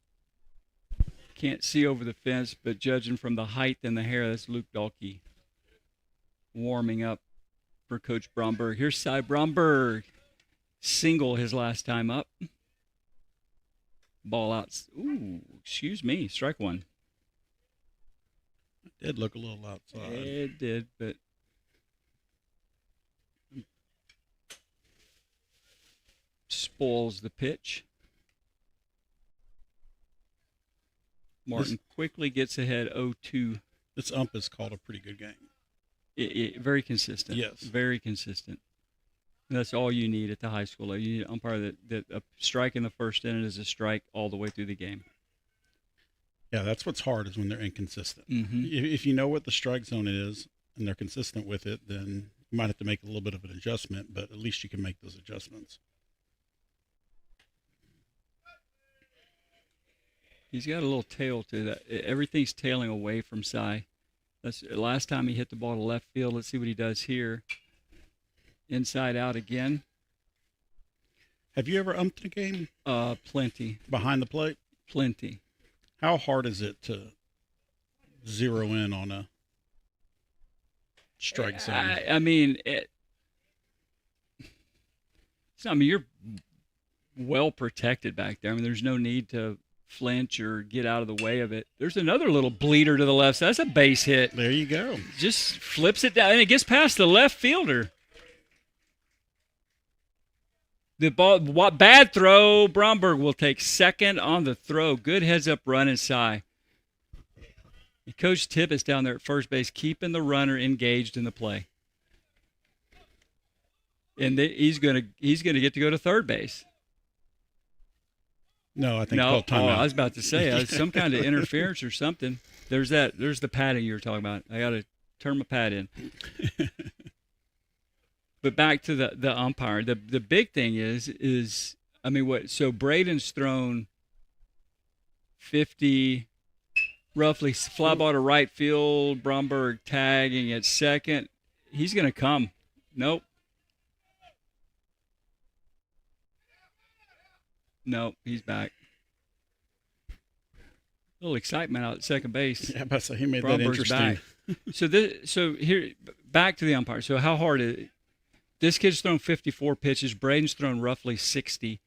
Can't see over the fence, but judging from the height and the hair, that's Luke Dahlke warming up for Coach Bromberg. Here's Cy Bromberg. Single his last time up. Ball out. Ooh, excuse me. Strike one. It did look a little outside. It did, but spoils the pitch. Martin quickly gets ahead 0-2. This ump has called a pretty good game. Very consistent. Yes. Very consistent. And that's all you need at the high school level. You need an umpire that a strike in the first inning is a strike all the way through the game. Yeah, that's what's hard is when they're inconsistent. Mm-hmm. If you know what the strike zone is and they're consistent with it, then you might have to make a little bit of an adjustment, but at least you can make those adjustments. He's got a little tail to that. Everything's tailing away from Cy. That's last time he hit the ball to left field. Let's see what he does here. Inside out again. Have you ever umped a game? Plenty. Behind the plate? Plenty. How hard is it to zero in on a strike zone? I mean, you're well protected back there. I mean, there's no need to flinch or get out of the way of it. There's another little bleeder to the left side. That's a base hit. There you go. Just flips it down, and it gets past the left fielder. The ball, bad throw. Bromberg will take second on the throw. Good heads-up run inside. Coach Tippett down there at first base, keeping the runner engaged in the play, and he's gonna get to go to third base. No, I think no. timeout. I was about to say some kind of interference or something. There's the padding you were talking about. I got to turn my pad in. But back to the umpire. The big thing is I mean what? So Braden's thrown 50, roughly fly ball to right field. Bromberg tagging at second. He's going to come. Nope. Nope, he's back. A little excitement out at second base. Yeah, but so he made Bromberg's that interesting. Back. So here, back to the umpire. So how hard is it? This kid's thrown 54 pitches. Braden's thrown roughly 60.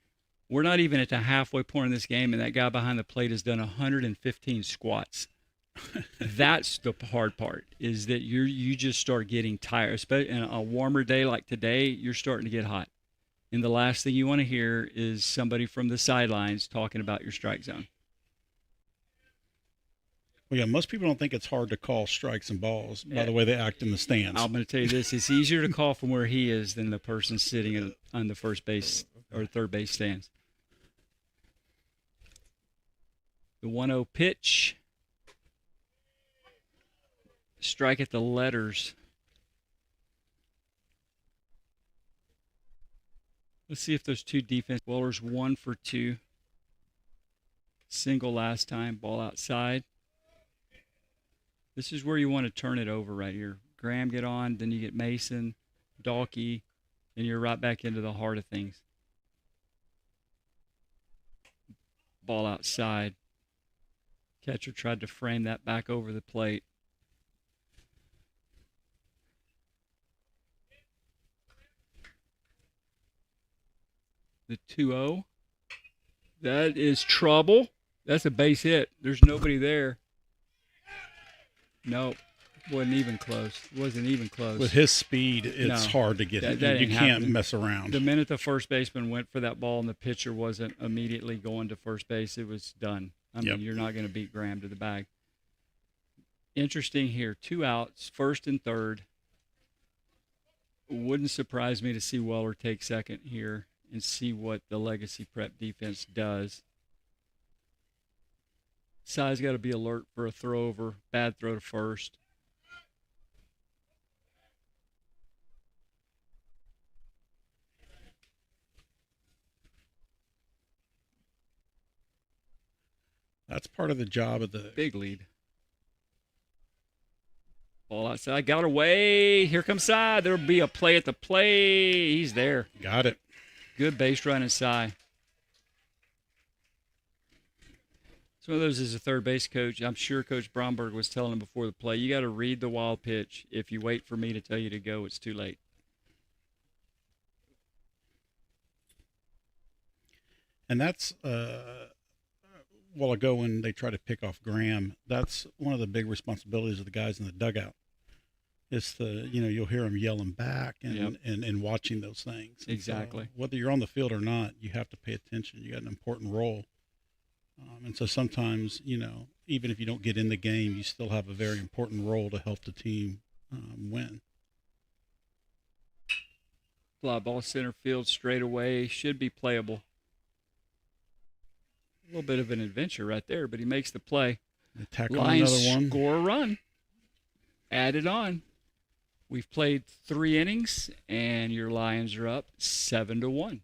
We're not even at the halfway point in this game, and that guy behind the plate has done 115 squats. That's the hard part, is that you just start getting tired. Especially in a warmer day like today, you're starting to get hot. And the last thing you want to hear is somebody from the sidelines talking about your strike zone. Well, yeah, most people don't think it's hard to call strikes and balls by the way they act in the stands. I'm going to tell you this. It's easier to call from where he is than the person sitting on the first base or third base stands. The 1-0 pitch. Strike at the letters. Let's see if those two defense bowlers 1 for 2. Single last time, ball outside. This is where you want to turn it over right here. Graham get on, then you get Mason, Dahlke, and you're right back into the heart of things. Ball outside. Catcher tried to frame that back over the plate. The 2-0. That is trouble. That's a base hit. There's nobody there. Nope. Wasn't even close. With his speed, it's hard to get him. You can't mess around. The minute the first baseman went for that ball and the pitcher wasn't immediately going to first base, it was done. I mean, you're not going to beat Graham to the bag. Interesting here. 2 outs, first and third. Wouldn't surprise me to see Weller take second here and see what the Legacy Prep defense does. Cy's got to be alert for a throw over, bad throw to first. That's part of the job of the big lead. Ball outside. Got away. Here comes Cy. There'll be a play at the play. He's there. Got it. Good base running Cy. It's one of those as a third base coach. I'm sure Coach Bromberg was telling him before the play, you got to read the wild pitch. If you wait for me to tell you to go, it's too late. And that's a while ago when they try to pick off Graham. That's one of the big responsibilities of the guys in the dugout. It's you'll hear them yelling back and watching those things. Exactly. So whether you're on the field or not, you have to pay attention. You got an important role. And so sometimes, even if you don't get in the game, you still have a very important role to help the team win. Fly ball center field straight away. Should be playable. A little bit of an adventure right there, but he makes the play. Tack on Lions another one. score a run. Add it on. We've played 3 innings, and your Lions are up 7-1.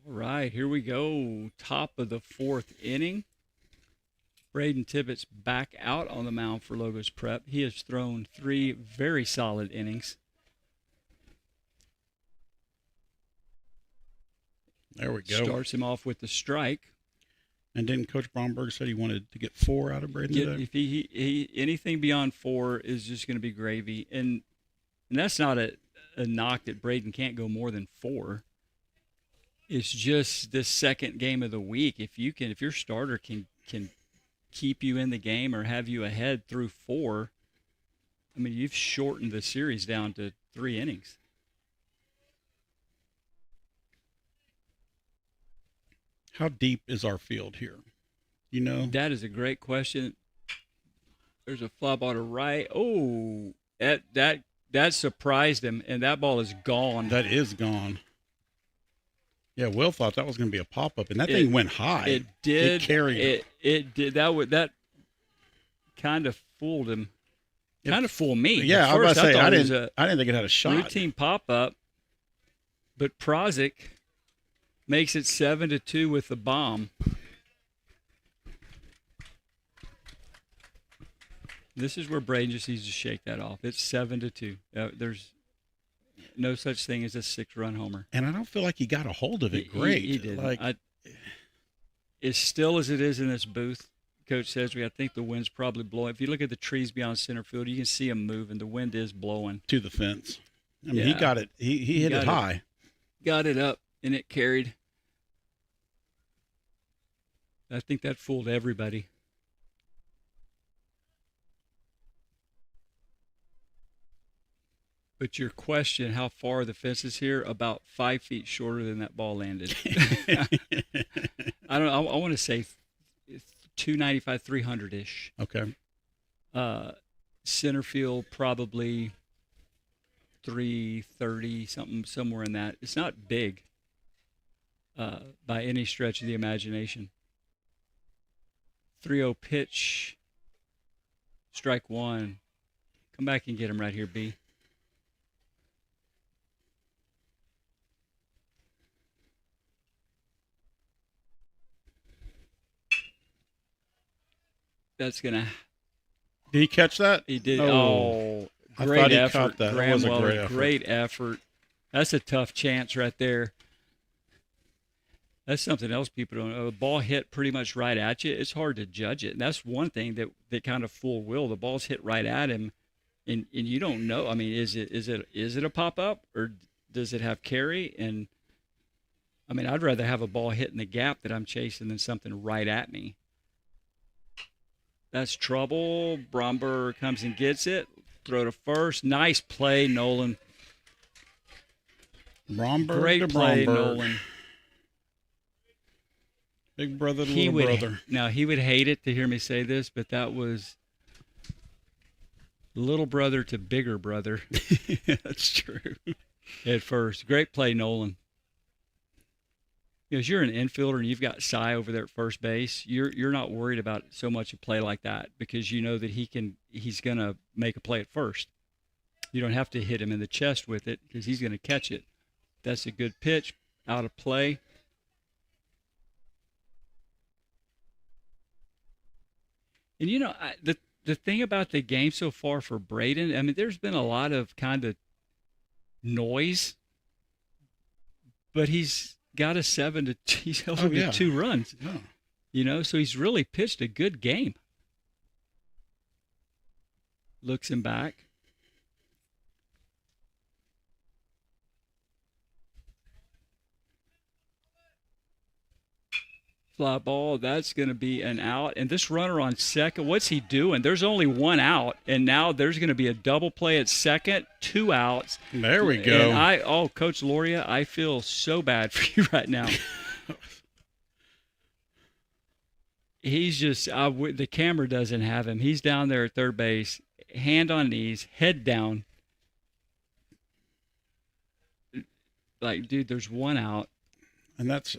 All right, here we go. Top of the 4th inning. Braden Tippett's back out on the mound for Logos Prep. He has thrown 3 very solid innings. There we go. Starts him off with the strike. And then Coach Bromberg said he wanted to get 4 out of Braden today? If he anything beyond 4 is just going to be gravy. And that's not a knock that Braden can't go more than 4. It's just this second game of the week. If your starter can keep you in the game or have you ahead through 4, I mean, you've shortened the series down to 3 innings. How deep is our field here? That is a great question. There's a fly ball to right. Oh, that surprised him, and that ball is gone. That is gone. Yeah, Will thought that was going to be a pop-up, and that thing went high. It did. It carried. It did. That kind of fooled him. Kind of fooled me. Yeah, I was about to say, I didn't think it had a shot. Routine pop-up, but Prozic makes it 7-2 with the bomb. This is where Braden just needs to shake that off. It's 7-2. There's no such thing as a 6-run homer. And I don't feel like he got a hold of it great. He did. As still as it is in this booth, Coach says, I think the wind's probably blowing. If you look at the trees beyond center field, you can see them moving. The wind is blowing. To the fence. I mean, he got it. He hit it high. Got it up, and it carried. I think that fooled everybody. But your question, how far the fence is here, about 5 feet shorter than that ball landed. I want to say 295, 300-ish. Okay. Center field probably 330, somewhere in that. It's not big by any stretch of the imagination. 3-0 pitch. Strike one. Come back and get him right here, B. That's gonna. Did he catch that? He did. Oh, Oh, I great thought he effort, caught that. That Graham was a Weller. great effort. Great effort. That's a tough chance right there. That's something else people don't know. The ball hit pretty much right at you. It's hard to judge it. And that's one thing that kind of full will. The ball's hit right at him, and you don't know. I mean, is it a pop up or does it have carry? And I mean, I'd rather have a ball hit in the gap that I'm chasing than something right at me. That's trouble. Bromberg comes and gets it. Throw to first. Nice play, Nolan. Bromberg Great to play, Bromberg. Nolan. Big brother to He little would brother. now he would hate it to hear me say this, but that was little brother to bigger brother That's true. at first. Great play, Nolan. Because you're an infielder and you've got Cy over there at first base, you're not worried about so much a play like that because you know that he's gonna make a play at first. You don't have to hit him in the chest with it because he's gonna catch it. That's a good pitch, out of play. And the thing about the game so far for Braden, I mean, there's been a lot of kind of noise, but he's got a he's held Oh, to yeah. 2 runs. Yeah. So he's really pitched a good game. Looks him back. Fly ball, that's going to be an out. And this runner on second, what's he doing? There's only 1 out, and now there's going to be a double play at second, 2 outs. There we go. And Coach Loria, I feel so bad for you right now. He's just, the camera doesn't have him. He's down there at third base, hand on knees, head down. Like, dude, there's 1 out. And that's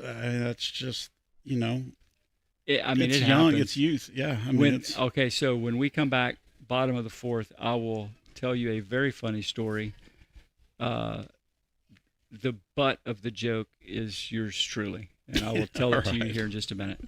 just, you know, It's it's young, happens. it's youth. Yeah, I mean, Okay, so when we come back, bottom of the 4th, I will tell you a very funny story. The butt of the joke is yours truly, and I will tell it to you All right. here in just a minute.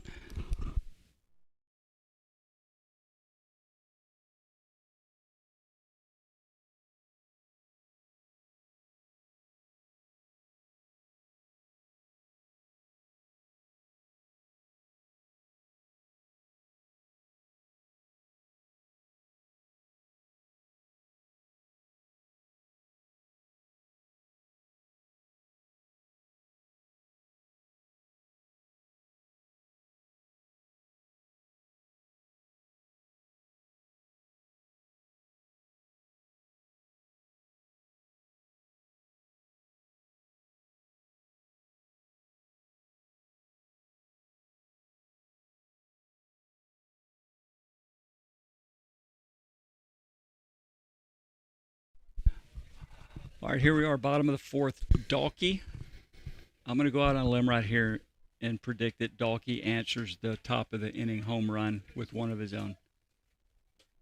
All right, here we are, bottom of the 4th. Dalkey. I'm going to go out on a limb right here and predict that Dalkey answers the top of the inning home run with one of his own.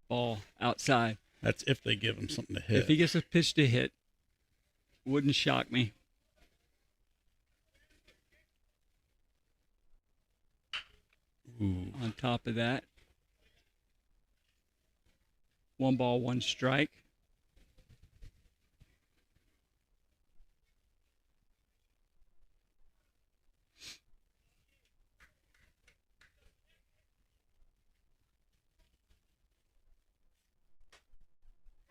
Ball outside. that's if they give him something to hit. If he gets a pitch to hit, wouldn't shock me. Ooh. On top of that, 1 ball, 1 strike.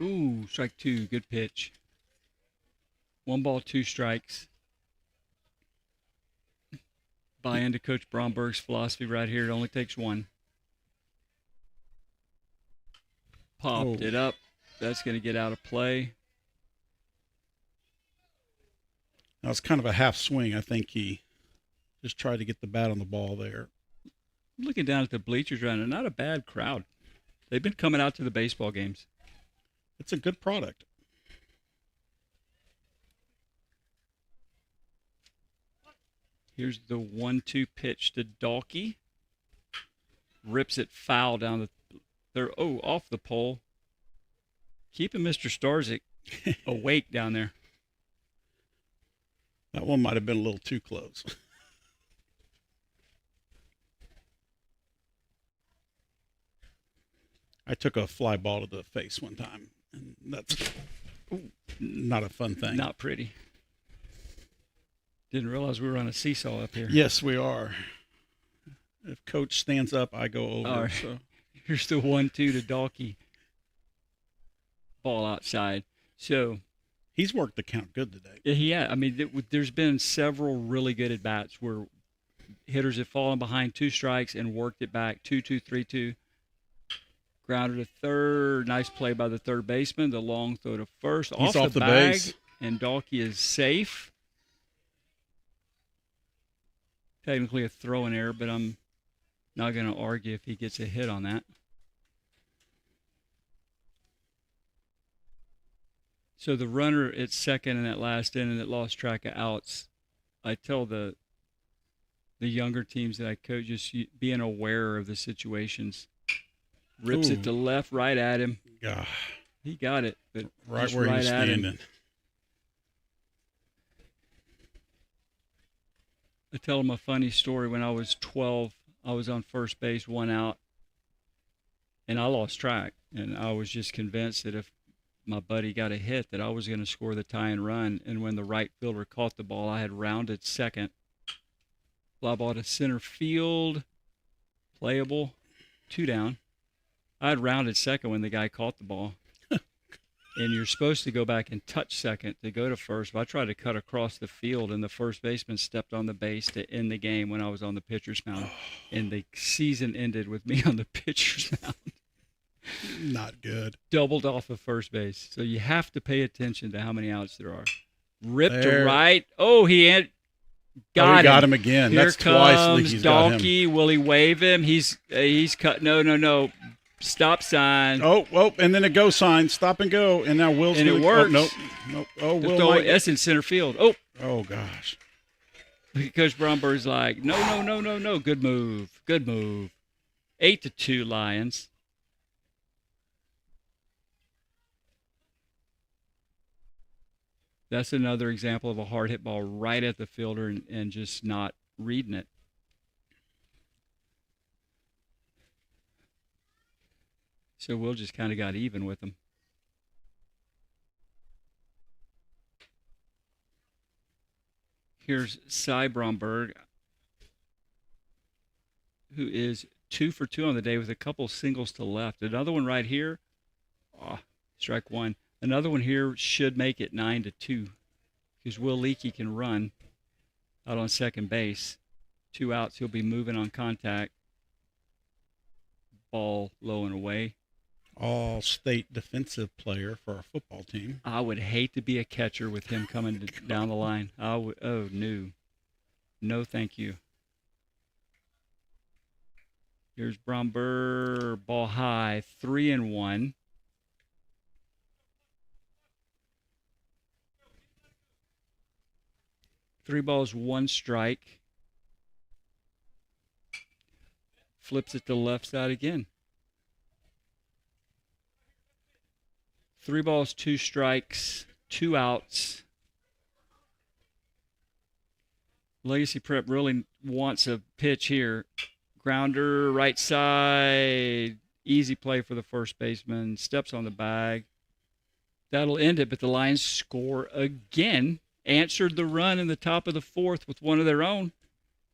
Ooh, strike 2, good pitch. 1 ball, 2 strikes. Buy into Coach Bromberg's philosophy right here. It only takes 1. Popped Oh. it up. That's going to get out of play. That was kind of a half swing. I think he just tried to get the bat on the ball there. Looking down at the bleachers right now, not a bad crowd. They've been coming out to the baseball games. It's a good product. Here's the 1-2 pitch to Dalkey. Rips it foul down the They're off the pole. Keeping Mr. Starzik awake down there. That one might have been a little too close. I took a fly ball to the face one time, and that's not a fun thing. Not pretty. Didn't realize we were on a seesaw up here. Yes, we are. If Coach stands up, I go over. All right. So Here's the 1-2 to Dalkey. Ball outside. So he's worked the count good today. yeah, I mean, there's been several really good at bats where hitters have fallen behind 2 strikes and worked it back. 2-2, 3-2. Grounder to third. Nice play by the third baseman. The long throw to first. He's off the bag, base. And Dalkey is safe. Technically a throw-in error, but I'm not going to argue if he gets a hit on that. So the runner at second in that last inning that lost track of outs, I tell the younger teams that I coach, just being aware of the situations. Rips it to left, right at him. God. He got it, but right where he's standing. I tell him a funny story. When I was 12, I was on first base, 1 out, and I lost track. And I was just convinced that if my buddy got a hit, that I was going to score the tying run. And when the right fielder caught the ball, I had rounded second. Fly ball to center field, playable, 2 down. I had rounded second when the guy caught the ball. And you're supposed to go back and touch second to go to first. But I tried to cut across the field, and the first baseman stepped on the base to end the game when I was on the pitcher's mound. And the season ended with me on the pitcher's mound. Not good. Doubled off of first base. So you have to pay attention to how many outs there are. Ripped to right. Oh, he got him again. Here That's twice comes Leakey's got him. Dalkey. Will he wave him? He's cut. No. Stop sign. Oh, and then a go sign. Stop and go. And now Will's and gonna, it works. Nope. Oh, Will. That's in center field. Oh, gosh. Coach Bromberg's like, no. Good move. 8-2 Lions. That's another example of a hard hit ball right at the fielder and just not reading it. So Will just kind of got even with him. Here's Cy Bromberg, who is 2 for 2 on the day with a couple singles to left. Another one right here. Strike 1. Another one here should make it 9-2 because Will Leakey can run out on second base. 2 outs. He'll be moving on contact. Ball low and away. All-state defensive player for our football team. I would hate to be a catcher with him coming down the line. No, thank you. Here's Bromberg, ball high, 3-1. Three balls, 1 strike. Flips it to the left side again. 3 balls, 2 strikes, 2 outs. Legacy Prep really wants a pitch here. Grounder, right side. Easy play for the first baseman. Steps on the bag. That'll end it, but the Lions score again. Answered the run in the top of the 4th with one of their own.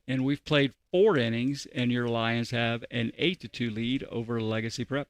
And we've played 4 innings, and your Lions have an 8-2 lead over Legacy Prep.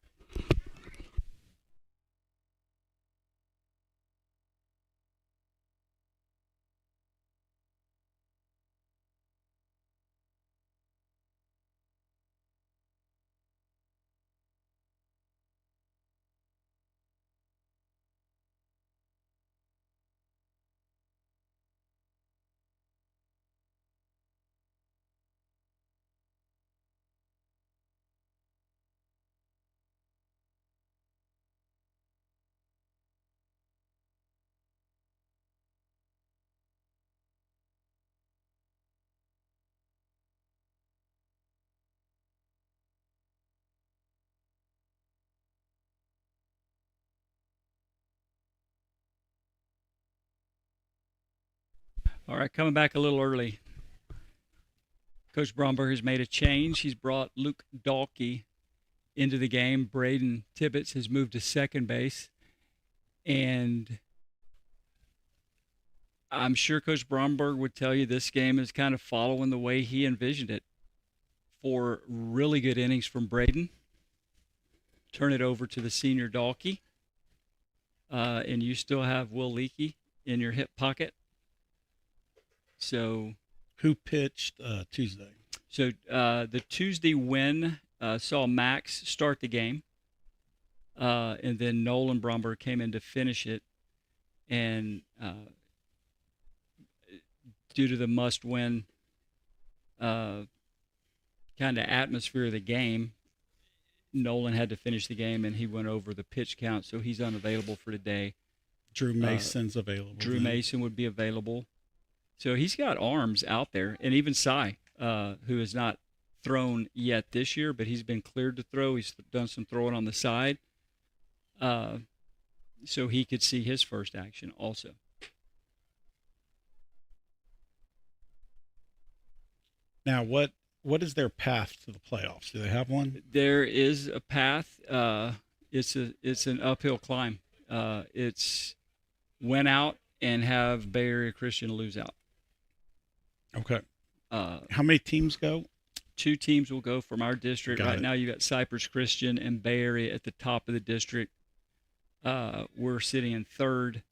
All right, coming back a little early. Coach Bromberg has made a change. He's brought Luke Dalkey into the game. Braden Tibbetts has moved to second base. And I'm sure Coach Bromberg would tell you this game is kind of following the way he envisioned it. 4 really good innings from Braden. Turn it over to the senior Dalkey. And you still have Will Leakey in your hip pocket. So Who pitched Tuesday? So the Tuesday win saw Max start the game, and then Nolan Bromberg came in to finish it. And due to the must-win kind of atmosphere of the game, Nolan had to finish the game, and he went over the pitch count, so he's unavailable for today. Drew Mason's available. Drew Mason would be available. So he's got arms out there, and even Cy, who has not thrown yet this year, but he's been cleared to throw. He's done some throwing on the side, so he could see his first action also. Now, what is their path to the playoffs? Do they have one? There is a path. It's an uphill climb. It's win out and have Bay Area Christian lose out. Okay. How many teams go? 2 teams will go from our district. Got Right it. now, you got Cypress Christian and Bay Area at the top of the district. We're sitting in 3rd.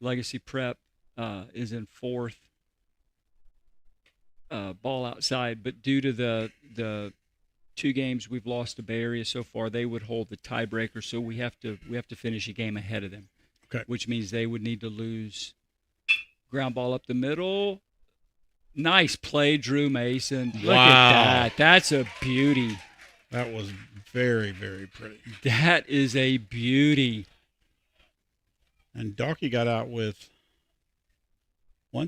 Legacy Prep is in 4th. Ball outside, but due to the 2 games we've lost to Bay Area so far, they would hold the tiebreaker. So we have to finish a game ahead of them. Okay. Which means they would need to lose. Ground ball up the middle. Nice play, Drew Mason. Look at that. That's a beauty. That was very, very pretty. That is a beauty. And Dalkey got out with 2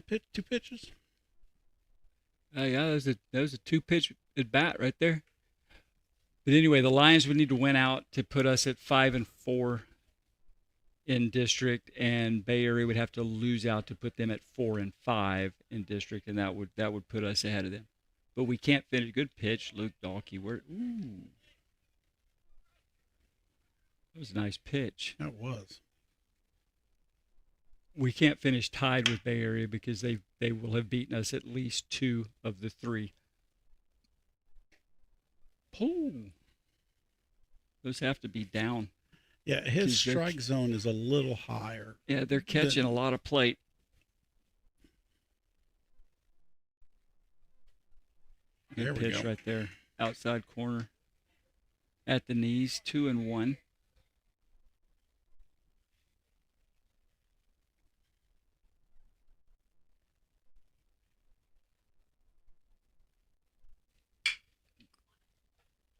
pitches. Yeah, that was a 2-pitch at bat right there. But anyway, the Lions would need to win out to put us at 5-4 in district, and Bay Area would have to lose out to put them at 4-5 in district, and that would put us ahead of them. But we can't finish. Good pitch, Luke Dalkey. That was a nice pitch. That was. We can't finish tied with Bay Area because they will have beaten us at least 2 of the 3. Oh, those have to be down. Yeah, his strike zone is a little higher. Yeah, they're catching a lot of plate. There Good we pitch go. right there, outside corner, at the knees, 2-1.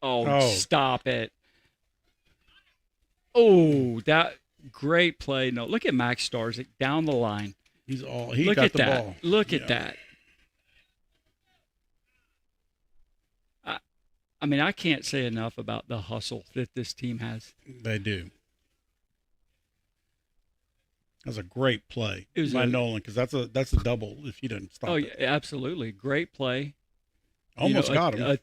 Oh, stop it. Oh, that great play. No, look at Max Starzyk down the line. He Look got at the that. ball. Look at that. I mean, I can't say enough about the hustle that this team has. They do. That was a great play It was by Nolan, because that's a double if he didn't stop Oh, it. yeah, absolutely. Great play. Almost got him.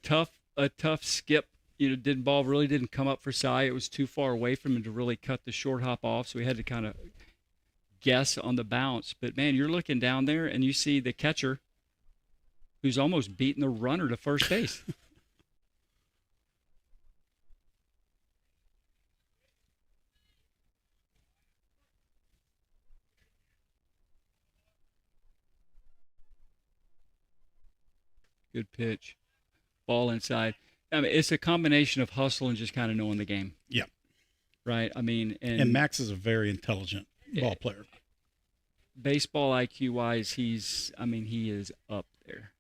A tough skip. Ball really didn't come up for Cy. It was too far away from him to really cut the short hop off, so we had to kind of guess on the bounce. But, man, you're looking down there, and you see the catcher who's almost beating the runner to first base. Good pitch. Ball inside. I mean, it's a combination of hustle and just kind of knowing the game. Yeah. Right? I mean, and Max is a very intelligent ball player. Baseball IQ-wise, he is up there.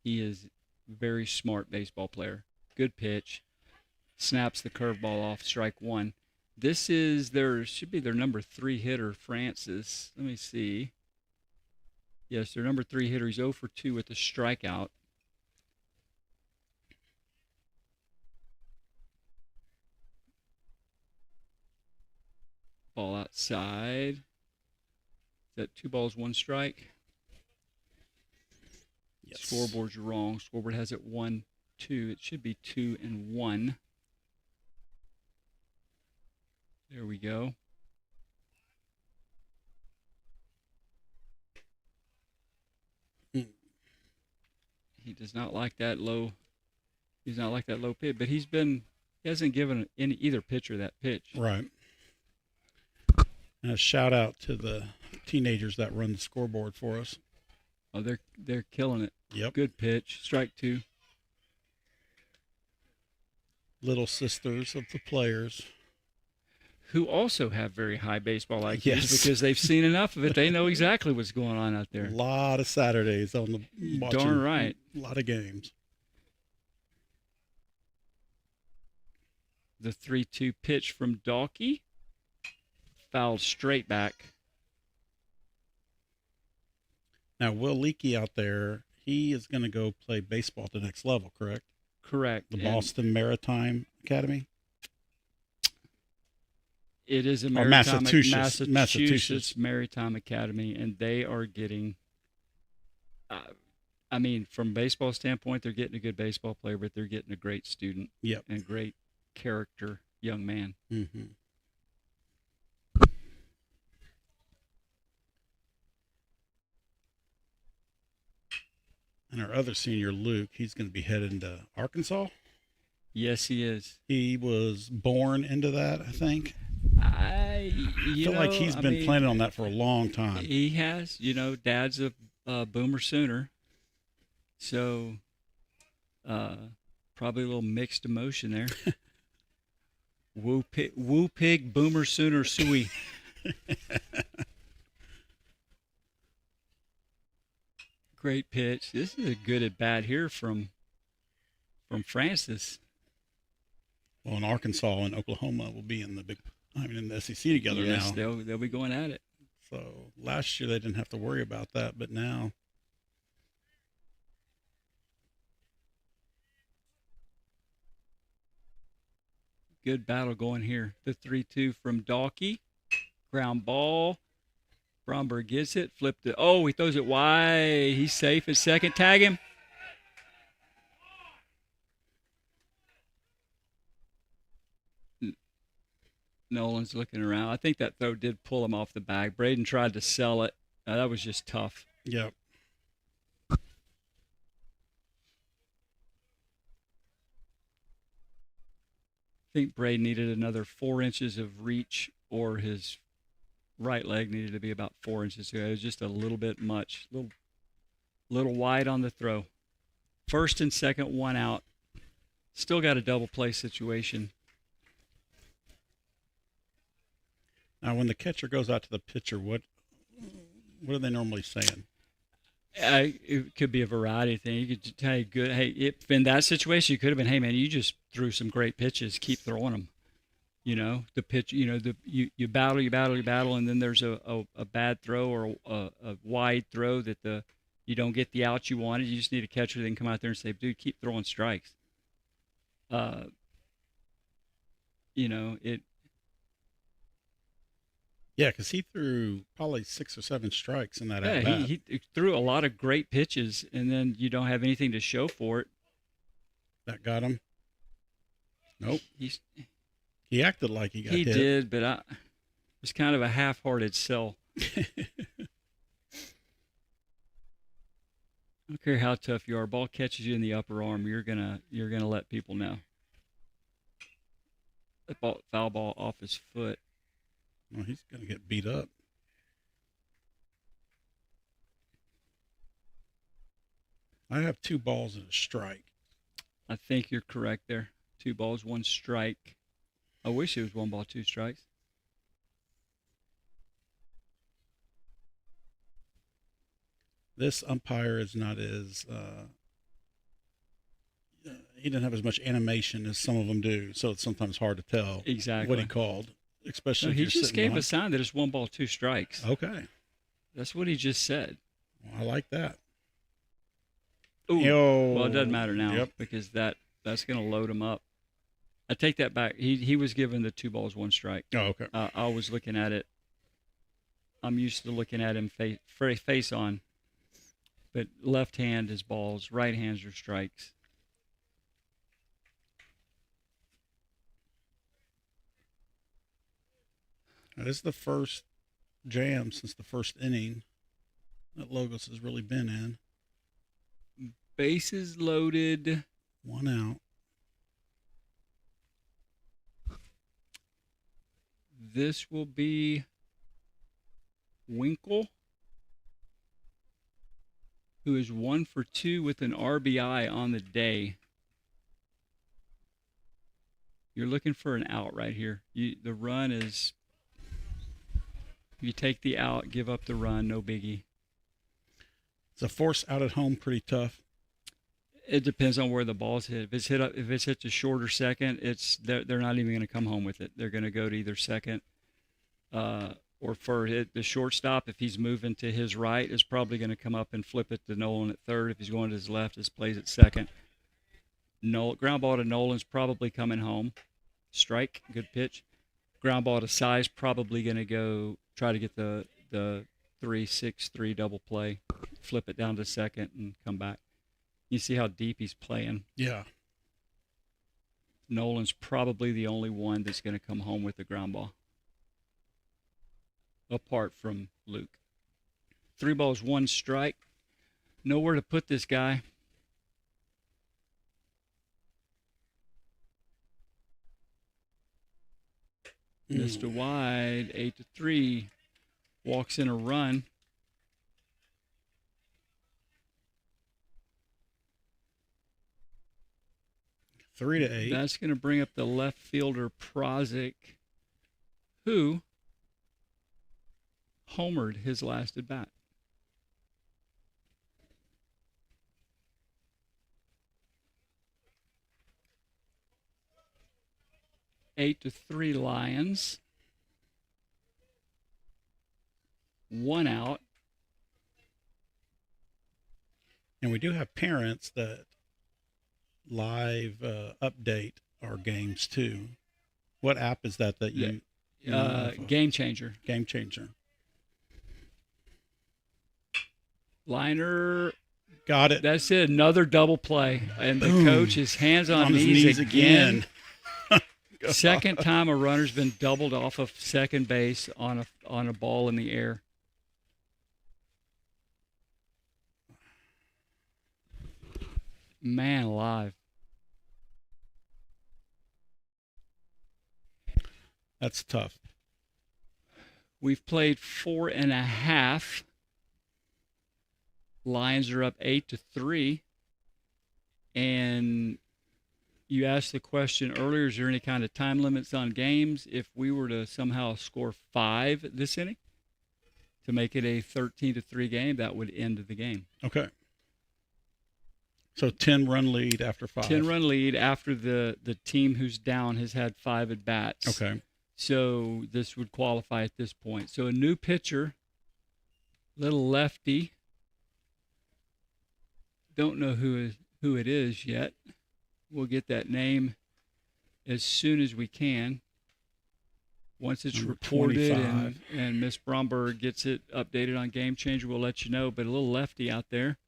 He is a very smart baseball player. Good pitch. Snaps the curveball off, strike 1. This should be their number 3 hitter, Francis. Let me see. Yes, their number 3 hitter. He's 0 for 2 with a strikeout. Ball outside. Is that 2 balls, 1 strike? Yes. Scoreboard's wrong. Scoreboard has it 1-2. It should be 2-1. There we go. Mm. He does not like that low. He's not like that low pitch, but he hasn't given either pitcher that pitch. Right. And a shout out to the teenagers that run the scoreboard for us. Oh, they're killing it. Yep. Good pitch. Strike 2. Little sisters of the players. Who also have very high baseball IQs Yes. because they've seen enough of it. They know exactly what's going on out there. A lot of Saturdays on the watching. Darn right. A lot of games. The 3-2 pitch from Dalkey. Fouled straight back. Now, Will Leakey out there, he is going to go play baseball at the next level, correct? Correct. The And Boston Maritime Academy? it is a Or Massachusetts Maritime Academy, and they are getting. I mean, from baseball standpoint, they're getting a good baseball player, but they're getting a great student. Yep. And a great character young man. Mm-hmm. And our other senior, Luke, he's going to be heading to Arkansas. Yes, he is. He was born into that, I think. I feel like he's been planning on that for a long time. He has. Dad's a Boomer Sooner. So probably a little mixed emotion there. Woo pig, Boomer Sooner, suey. Great pitch. This is a good at bat here from Francis. Well, in Arkansas and Oklahoma will be in the SEC together Yes, now. they'll be going at it. So last year they didn't have to worry about that, but now. Good battle going here. The 3-2 from Dalkey. Ground ball. Bromberg gets it. Flipped it. Oh, he throws it wide. He's safe at second. Tag him. Nolan's looking around. I think that throw did pull him off the bag. Braden tried to sell it. That was just tough. Yep. I think Braden needed another 4 inches of reach, or his right leg needed to be about 4 inches. It was just a little bit much. Little wide on the throw. First and second, 1 out. Still got a double play situation. Now, when the catcher goes out to the pitcher, what are they normally saying? It could be a variety of things. You could tell you good. Hey, if in that situation, you could have been, hey man, you just threw some great pitches. Keep throwing them. The pitch. You battle, and then there's a bad throw or a wide throw that you don't get the out you wanted. You just need a catcher that can come out there and say, dude, keep throwing strikes. It. Yeah, because he threw probably 6 or 7 strikes in that Yeah, at-bat. he threw a lot of great pitches, and then you don't have anything to show for it. That got him? Nope. He acted like he got He hit. did, but it was kind of a half-hearted sell. I don't care how tough you are. Ball catches you in the upper arm, you're gonna let people know. That foul ball off his foot. Well, he's going to get beat up. I have 2 balls and a strike. I think you're correct there. 2 balls, 1 strike. I wish it was 1 ball, 2 strikes. This umpire is not as he doesn't have as much animation as some of them do, so it's sometimes hard to tell Exactly what he called, especially if he you're just sitting gave behind. a sign that it's 1 ball, 2 strikes. Okay. That's what he just said. Well, I like that. Ooh. Yo. Well, it doesn't matter now Yep. because that's going to load him up. I take that back. He was given the 2 balls, 1 strike. Oh, okay. I was looking at it. I'm used to looking at him face on. but left hand is balls, right hands are strikes. Now, this is the first jam since the first inning that Logos has really been in. Bases loaded. 1 out. This will be Winkle, who is 1 for 2 with an RBI on the day. You're looking for an out right here. The run is, you take the out, give up the run, no biggie. It's a force out at home, pretty tough. It depends on where the ball's hit. If it's hit to short or second, they're not even going to come home with it. They're going to go to either second or for the shortstop. If he's moving to his right, is probably going to come up and flip it to Nolan at third. If he's going to his left, it plays at second. Ground ball to Nolan's probably coming home. Strike, good pitch. Ground ball to Size, probably going to go try to get the 3-6-3 double play, flip it down to second and come back. You see how deep he's playing. Yeah. Nolan's probably the only one that's going to come home with the ground ball, apart from Luke. 3 balls, 1 strike. Nowhere to put this guy. Missed a wide, 8-3. Walks in a run. Three to eight. That's going to bring up the left fielder Prozic, who homered his last at bat. Eight to 3 Lions. 1 out. And we do have parents that live update our games too. What app is that you Game Changer. Game Changer. Liner. Got it. That's it. Another double play. And the Boom. coach is hands on his knees again. Second time a runner's been doubled off of second base on a ball in the air. Man alive. That's tough. We've played 4.5. Lions are up 8-3. And you asked the question earlier, is there any kind of time limits on games? If we were to somehow score 5 this inning to make it a 13-3 game, that would end the game. Okay. So 10-run lead after 5. 10-run lead after the team who's down has had 5 at bats. Okay. So this would qualify at this point. So a new pitcher, little lefty. Don't know who it is yet. We'll get that name as soon as we can. Once it's Number reported 25. and Miss Bromberg gets it updated on Game Changer, we'll let you know. But a little lefty out there.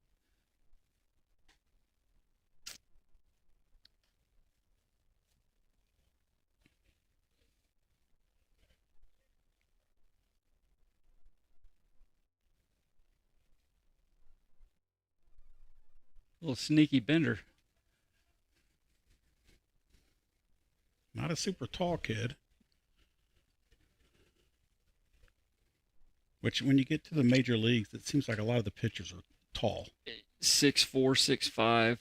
Little sneaky bender. Not a super tall kid. Which, when you get to the major leagues, it seems like a lot of the pitchers are tall. 6'4", 6'5".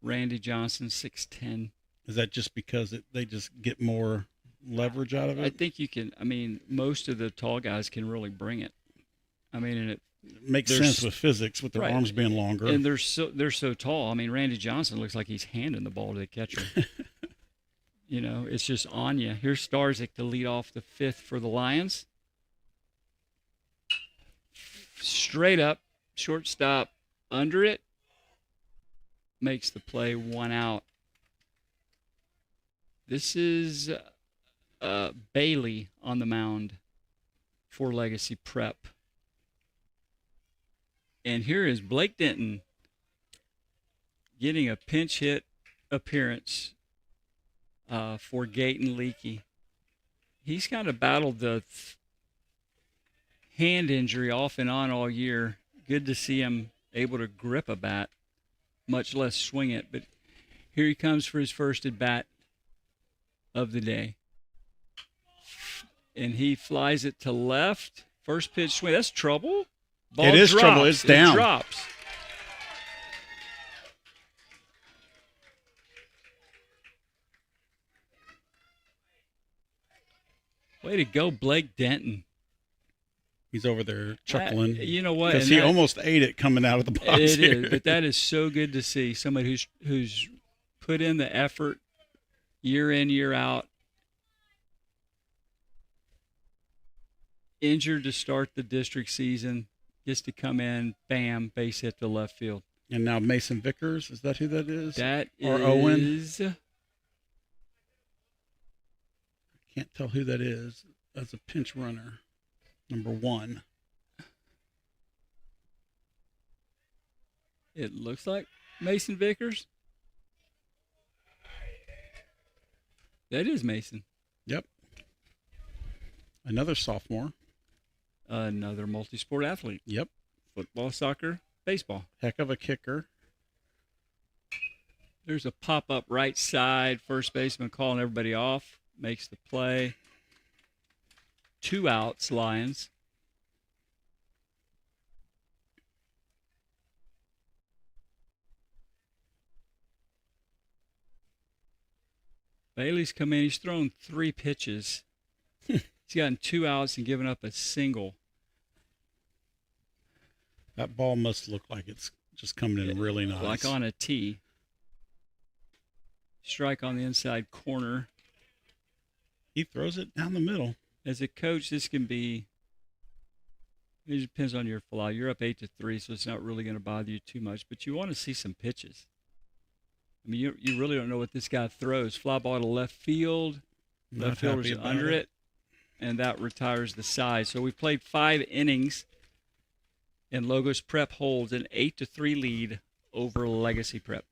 Randy Johnson, 6'10". Is that just because they just get more leverage out of it? I think you can. I mean, most of the tall guys can really bring it. I mean, and it makes sense with physics, with their right. arms being longer. And they're so tall. I mean, Randy Johnson looks like he's handing the ball to the catcher. You know, it's just on you. Here's Starzyk to lead off the 5th for the Lions. Straight up, shortstop under it. Makes the play, 1 out. This is Bailey on the mound for Legacy Prep. And here is Blake Denton getting a pinch hit appearance for Gaten Leakey. He's kind of battled the hand injury off and on all year. Good to see him able to grip a bat, much less swing it. But here he comes for his first at bat of the day. And he flies it to left. First pitch swing. That's trouble. Ball it is drops. trouble. It's down. It drops. Way to go, Blake Denton. He's over there chuckling. You know what? Because he almost ate it coming out of the box. It here. is, but that is so good to see. Somebody who's put in the effort year in, year out. Injured to start the district season, gets to come in, bam, base hit to left field. And now Mason Vickers, is that who that is? That or is Owen? Can't tell who that is. That's a pinch runner, number 1. It looks like Mason Vickers. That is Mason. Yep. Another sophomore. Another multi-sport athlete. Yep. Football, soccer, baseball. Heck of a kicker. There's a pop-up right side. First baseman calling everybody off. Makes the play. 2 outs, Lions. Bailey's come in. He's thrown 3 pitches. He's gotten 2 outs and given up a single. That ball must look like it's just coming in really nice. Like on a tee. Strike on the inside corner. He throws it down the middle. As a coach, this can be, it depends on your fly. You're up 8-3, so it's not really going to bother you too much, but you want to see some pitches. I mean, you really don't know what this guy throws. Fly ball to left field. Left fielder's under it, and that retires the side. So we played 5 innings, and Logos Prep holds an 8-3 lead over Legacy Prep.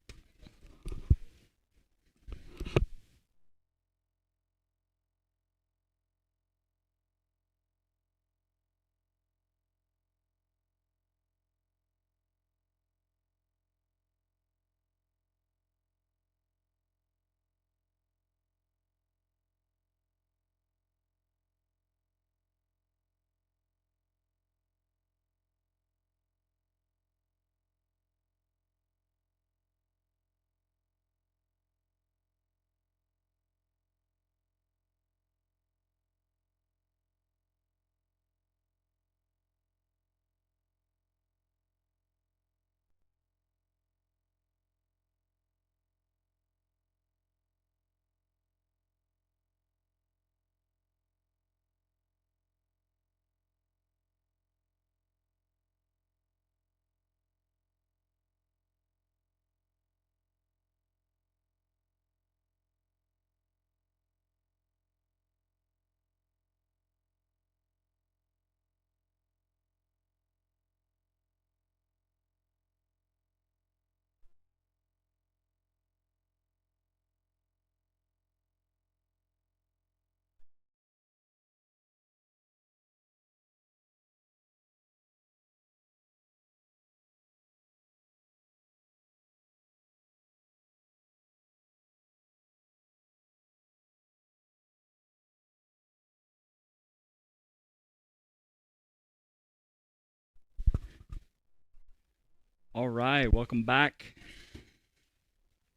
All right, welcome back.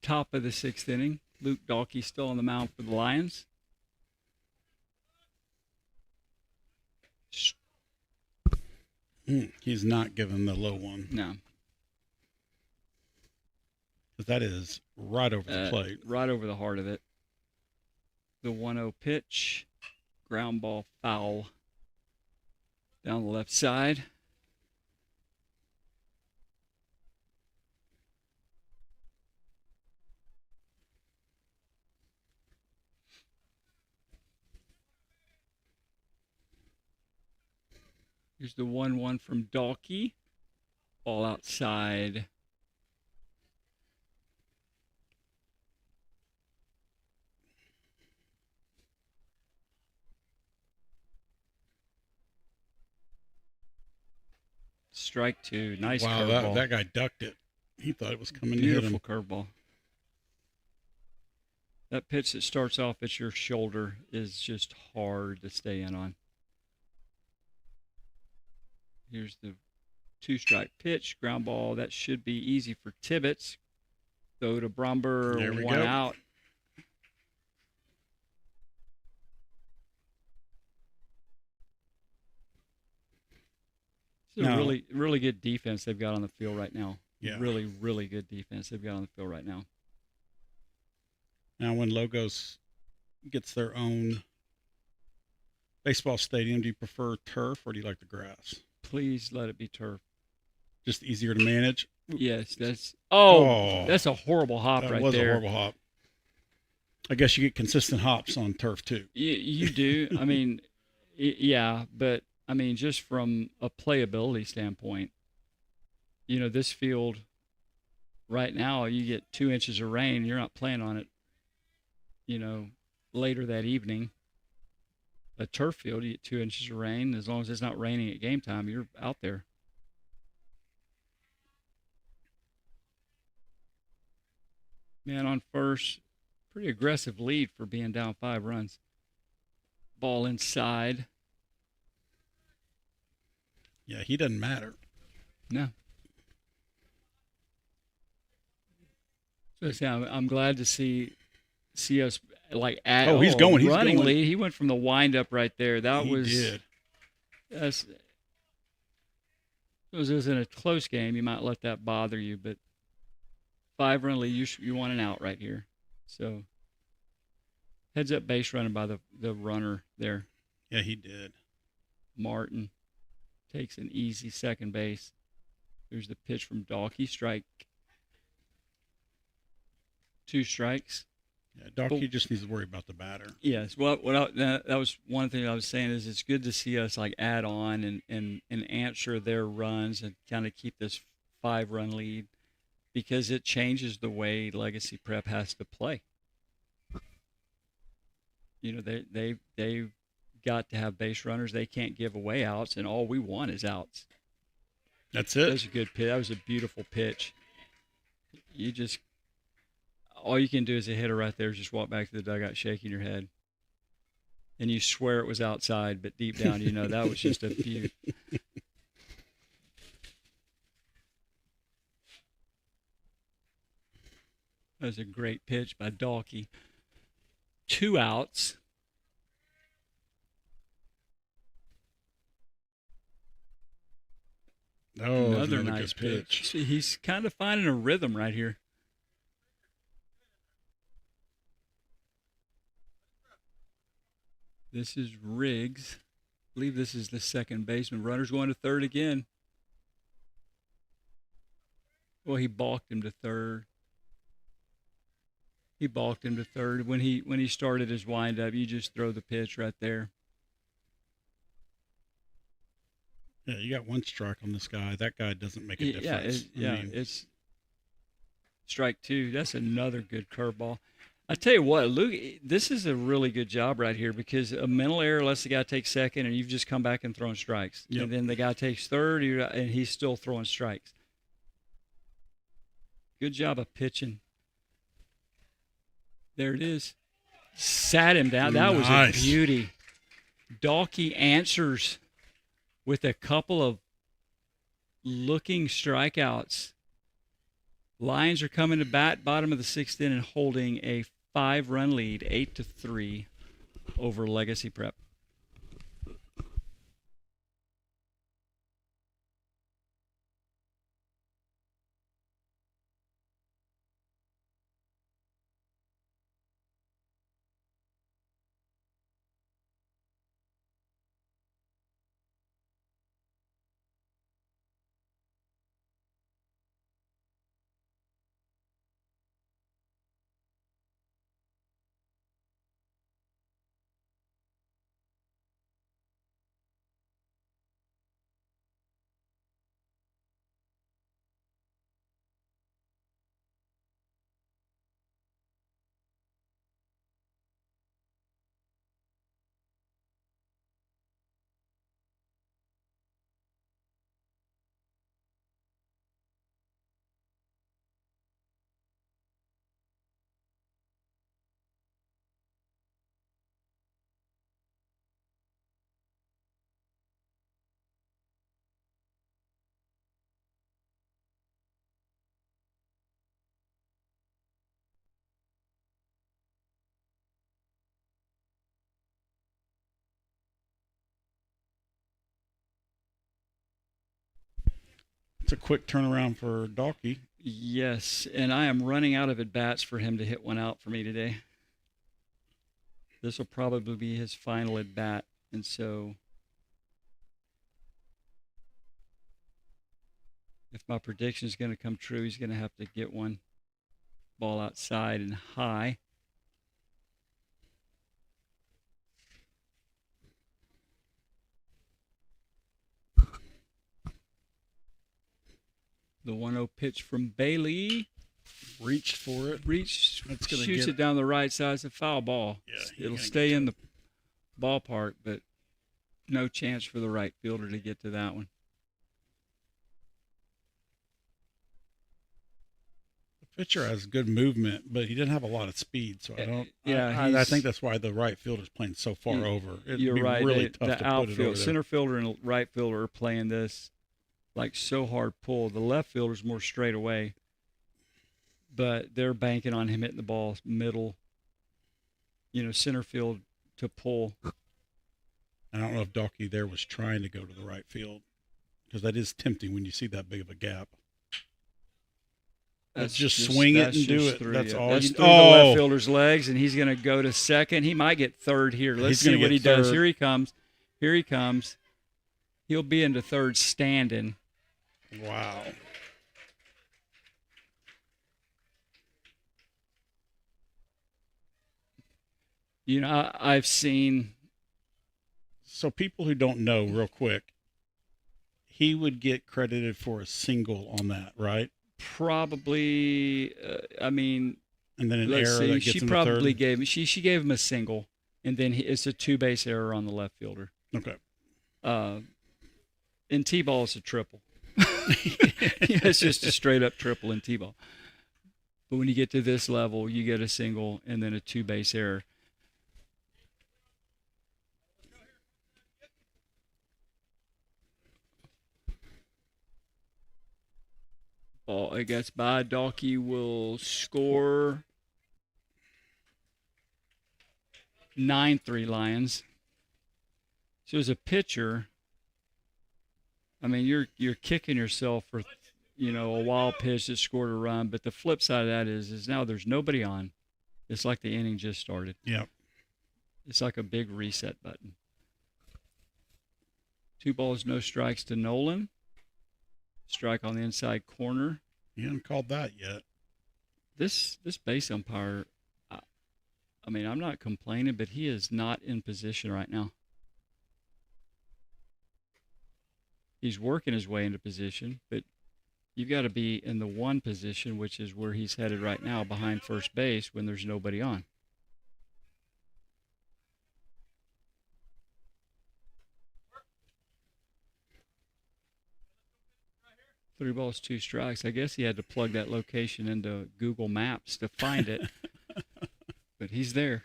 Top of the 6th inning. Luke Dalkey still on the mound for the Lions. He's not giving the low one. No. Because that is right over the plate. Right over the heart of it. The 1-0 pitch. Ground ball foul. Down the left side. Here's the 1-1 from Dalkey. Ball outside. Strike two. Nice Wow, curveball. that guy ducked it. He thought it was coming to hit Beautiful him. curveball. That pitch that starts off at your shoulder is just hard to stay in on. Here's the two-strike pitch, ground ball. That should be easy for Tibbetts. Go to Bromber, There we one go. out. It's a Now- really, really good defense they've got on the field right now. Yeah. Really, really good defense they've got on the field right now. Now, when Logos gets their own baseball stadium, do you prefer turf or do you like the grass? Please let it be turf. Just easier to manage. Yes, that's Oh. that's a horrible hop That right was there. a horrible hop. I guess you get consistent hops on turf too. You do. I mean, yeah, but I mean, just from a playability standpoint, this field right now, you get 2 inches of rain, you're not playing on it, later that evening. A turf field, you get 2 inches of rain. As long as it's not raining at game time, you're out there. Man on first, pretty aggressive lead for being down 5 runs. Ball inside. Yeah, he doesn't matter. No. So I'm glad to see us like at He's going. He's running going. lead. He went from the windup right there. That He was did. That's, it was in a close game. You might let that bother you, but 5-run lead, you want an out right here. So heads up base running by the runner there. Yeah, he did. Martin takes an easy second base. Here's the pitch from Dalkey. Strike. 2 strikes. Yeah, Dalkey just needs to worry about the batter. Yes. Well, that was one thing I was saying is it's good to see us like add on and answer their runs and kind of keep this 5-run lead because it changes the way Legacy Prep has to play. They've got to have base runners. They can't give away outs, and all we want is outs. That's That it. was a good pitch. That was a beautiful pitch. All you can do as a hitter right there is just walk back to the dugout shaking your head. And you swear it was outside, but deep down you know that was just a beaut. That was a great pitch by Dalkey. 2 outs. Oh, Another good nice pitch. See, he's kind of finding a rhythm right here. This is Riggs. I believe this is the second baseman. Runner's going to third again. Well, he balked him to third. When he started his windup. You just throw the pitch right there. Yeah, you got 1 strike on this guy. That guy doesn't make a difference. It's strike 2. That's another good curveball. I tell you what, Luke, this is a really good job right here because a mental error lets the guy take second, and you've just come back and thrown strikes. Yep. And then the guy takes third, and he's still throwing strikes. Good job of pitching. There it is. Sat him down. That was a Nice. beauty. Dalkey answers with a couple of looking strikeouts. Lions are coming to bat, bottom of the 6th inning, holding a 5-run lead, 8-3 over Legacy Prep. It's a quick turnaround for Dalkey. Yes, and I am running out of at bats for him to hit one out for me today. This will probably be his final at bat, and so if my prediction is going to come true, he's going to have to get one ball outside and high. The 1-0 pitch from Bailey. Reached for it. That's gonna shoots it down the right side. It's a foul ball. Yeah, it'll stay in the ballpark, but no chance for the right fielder to get to that one. The pitcher has good movement, but he didn't have a lot of speed, so I don't. Yeah, I think that's why the right fielder's playing so far over. You're right. Really tough the to outfield, put it over center fielder and right fielder are playing this like so hard pull. The left fielder's more straight away, but they're banking on him hitting the ball middle, center field to pull. I don't know if Dalkey there was trying to go to the right field, because that is tempting when you see that big of a gap. Let's just swing it and do it. That's all. That's through the left fielder's legs, and he's going to go to second. He might get third here. Let's see what he does. Here he comes. Here he comes. He'll be into third standing. Wow. I've seen. So people who don't know, real quick, he would get credited for a single on that, right? Probably. And then an error that gets she him probably third? gave him a single, and then it's a 2-base error on the left fielder. Okay. In T-ball, it's a triple. It's just a straight up triple in T-ball. But when you get to this level, you get a single and then a 2-base error. Ball, I guess, by Dalkey will score 9-3 Lions. So as a pitcher, you're kicking yourself for, a wild pitch that scored a run. But the flip side of that is now there's nobody on. It's like the inning just started. Yeah. It's like a big reset button. 2 balls, no strikes to Nolan. Strike on the inside corner. You haven't called that yet. This base umpire, I'm not complaining, but he is not in position right now. He's working his way into position, but you've got to be in the one position, which is where he's headed right now, behind first base when there's nobody on. Three balls, 2 strikes. I guess he had to plug that location into Google Maps to find it, but he's there.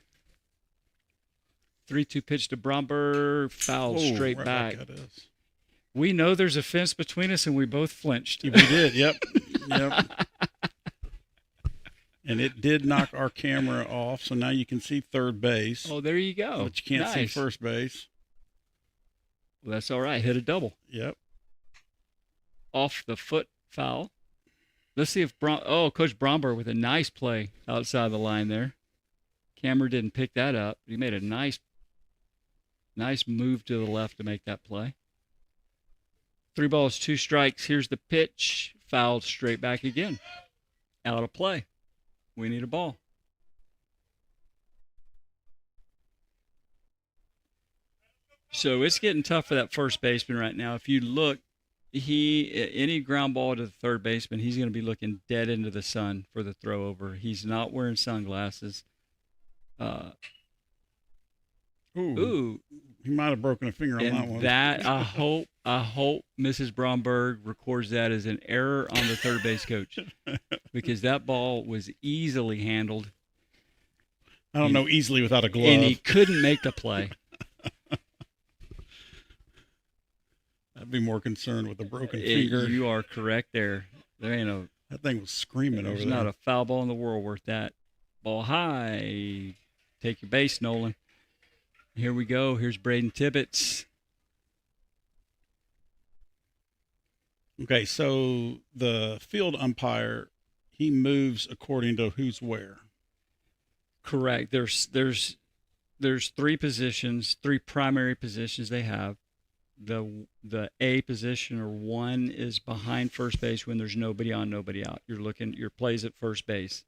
3-2 pitch to Bromberg, fouled straight back. Like that is. We know there's a fence between us, and we both flinched. We did, yep. And it did knock our camera off, so now you can see third base. Oh, there you go. But you can't see first base. Well, that's all right. Hit a double. Yep. Off the foot foul. Let's see if Coach Bromberg with a nice play outside the line there. Cameron didn't pick that up. He made a nice move to the left to make that play. 3 balls, 2 strikes. Here's the pitch. Fouled straight back again. Out of play. We need a ball. So it's getting tough for that first baseman right now. If you look, any ground ball to the third baseman, he's going to be looking dead into the sun for the throw over. He's not wearing sunglasses. Ooh. He might have broken a finger on that one. That I hope Mrs. Bromberg records that as an error on the third base coach, because that ball was easily handled. I don't know, easily without a glove. And he couldn't make the play. I'd be more concerned with a broken finger. You are correct there. There ain't that thing was screaming over there. There's not a foul ball in the world worth that. Ball high. Take your base, Nolan. Here we go. Here's Braden Tibbetts. Okay, so the field umpire, he moves according to who's where. Correct. There's three positions, three primary positions they have. The A position or one is behind first base when there's nobody on, nobody out. Your plays at first base.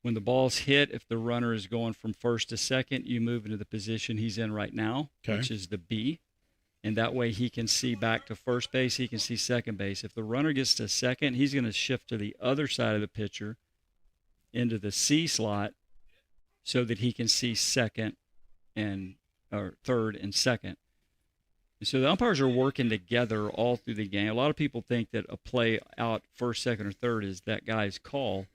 When the ball's hit, if the runner is going from first to second, you move into the position he's in right now, Okay. which is the B. And that way he can see back to first base, he can see second base. If the runner gets to second, he's going to shift to the other side of the pitcher into the C slot so that he can see second and or third and second. And so the umpires are working together all through the game. A lot of people think that a play out first, second, or third is that guy's call,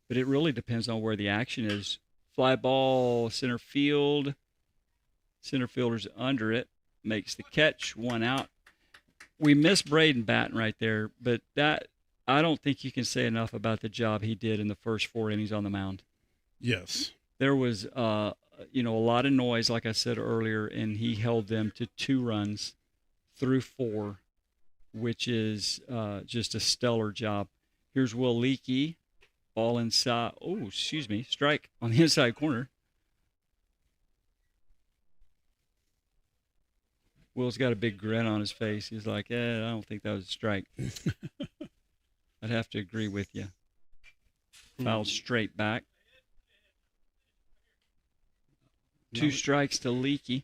but it really depends on where the action is. Fly ball, center field. Center fielder's under it, makes the catch, one out. We miss Braden Batten right there, but that I don't think you can say enough about the job he did in the first 4 innings on the mound. Yes. There was a lot of noise, like I said earlier, and he held them to 2 runs through 4, which is just a stellar job. Here's Will Leakey, ball inside. Oh, excuse me, strike on the inside corner. Will's got a big grin on his face. He's like, I don't think that was a strike. I'd have to agree with you. Foul straight back. 2 strikes to Leakey.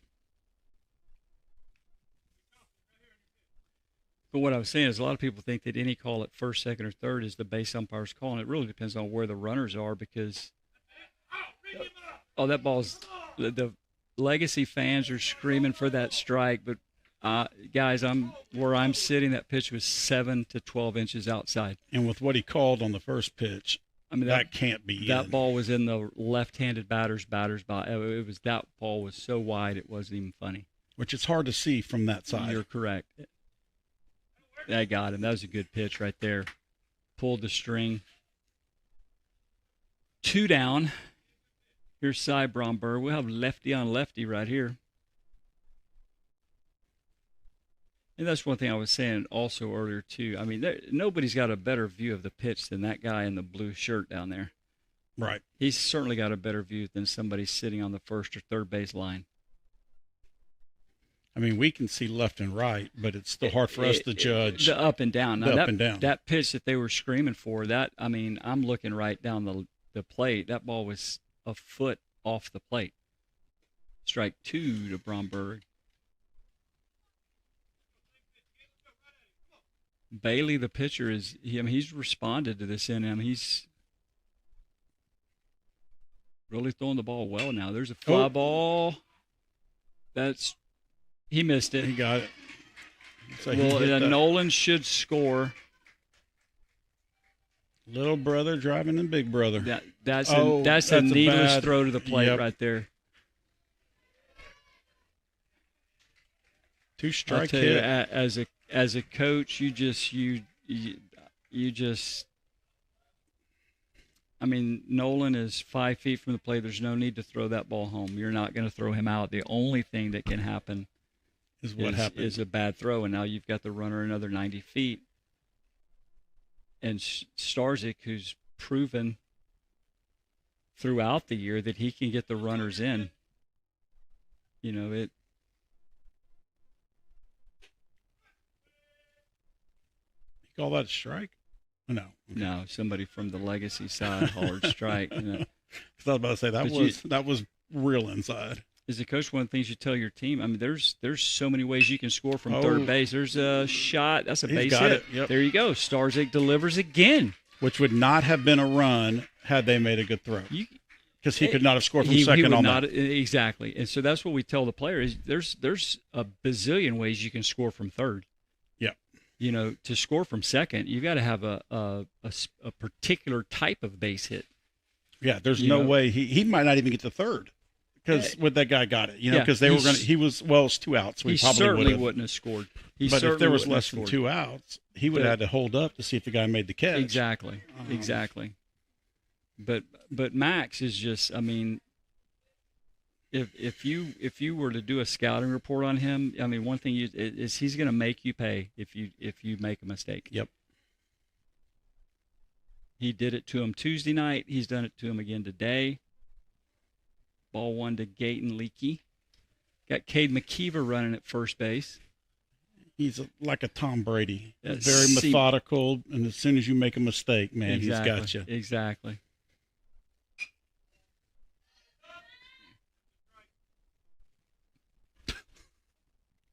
But what I was saying is a lot of people think that any call at first, second, or third is the base umpire's call, and it really depends on where the runners are because that ball's the Legacy fans are screaming for that strike, but guys, where I'm sitting, that pitch was 7 to 12 inches outside. And with what he called on the first pitch, I mean that can't be. That ball was in the left-handed batter's box. That ball was so wide it wasn't even funny. Which it's hard to see from that side. You're correct. I got him. That was a good pitch right there. Pulled the string. 2 down. Here's Cy Bromberg. We'll have lefty on lefty right here. And that's one thing I was saying also earlier, too. I mean, nobody's got a better view of the pitch than that guy in the blue shirt down there. Right. He's certainly got a better view than somebody sitting on the first or third base line. I mean, we can see left and right, but it's still hard for us to judge the up and down. Now, up and down. That pitch that they were screaming for, I'm looking right down the plate. That ball was a foot off the plate. Strike 2 to Bromberg. Bailey, the pitcher, he's responded to this inning. He's really throwing the ball well now. There's a fly ball. He missed it. He got it. So Nolan should score. Little brother driving in big brother. That's a needless throw to the plate right there. 2 strike hit. You, as a coach, you just I mean, Nolan is 5 feet from the plate. There's no need to throw that ball home. You're not going to throw him out. The only thing that can happen is a bad throw, and now you've got the runner another 90 feet. And Starzyk, who's proven throughout the year that he can get the runners in, call that a strike? No. No, somebody from the Legacy side hollered strike. Because I was about to say that was real inside. As a coach, one of the things you tell your team, I mean, there's so many ways you can score from third base. There's a shot. That's a base hit. Yep. There you go. Starzyk delivers again. Which would not have been a run had they made a good throw. Because he could not have scored from second on that. Exactly. And so that's what we tell the players. There's a bazillion ways you can score from third. Yeah. To score from second, you got to have a particular type of base hit. Yeah, there's no way he might not even get to third because that guy got it. Because they were going to. It's 2 outs. So he probably certainly wouldn't have scored. But if there was less than 2 outs, he would have had to hold up to see if the guy made the catch. Exactly. Exactly. But Max is just. I mean, if you were to do a scouting report on him, I mean, one thing is he's going to make you pay if you make a mistake. Yep. He did it to him Tuesday night. He's done it to him again today. Ball one to Gayton Leakey. Got Cade McKeever running at first base. He's like a Tom Brady, Uh, very see- methodical, and as soon as you make a mistake, man, exactly. he's got you. Exactly.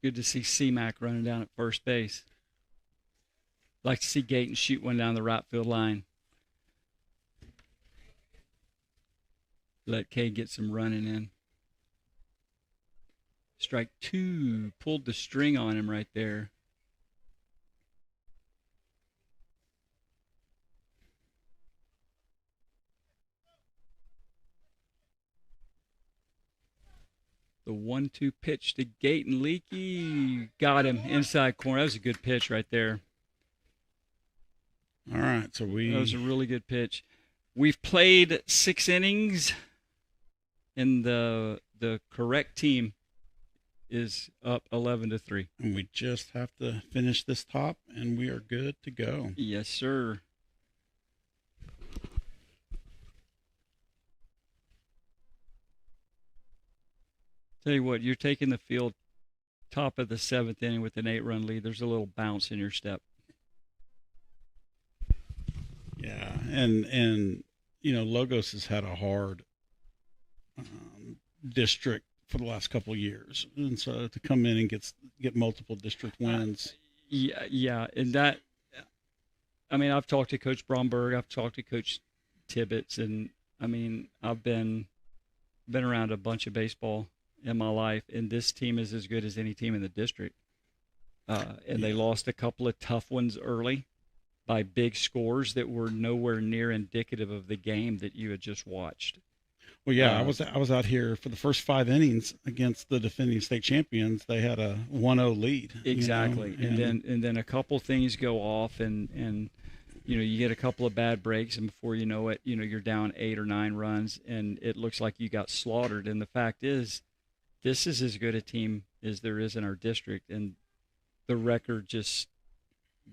Good to see C-Mac running down at first base. Like to see Gayton shoot one down the right field line. Let Cade get some running in. Strike two. Pulled the string on him right there. The 1-2 pitch to Gayton Leakey. Got him inside corner. That was a good pitch right there. All right, so That was a really good pitch. We've played 6 innings, and the correct team is up 11-3. and we just have to finish this top, and we are good to go. Yes, sir. Tell you what, you're taking the field top of the 7th inning with an 8-run lead. There's a little bounce in your step. Yeah, and Logos has had a hard district for the last couple of years, and so to come in and get multiple district wins. Yeah, and that, I mean, I've talked to Coach Bromberg, I've talked to Coach Tibbetts, and I mean, I've been around a bunch of baseball in my life, and this team is as good as any team in the district. And they lost a couple of tough ones early by big scores that were nowhere near indicative of the game that you had just watched. Well, yeah, I was out here for the first 5 innings against the defending state champions. They had a 1-0 lead. Exactly, and then a couple things go off, and you get a couple of bad breaks, and before you know it, you're down 8 or 9 runs, and it looks like you got slaughtered. And the fact is, this is as good a team as there is in our district, and the record just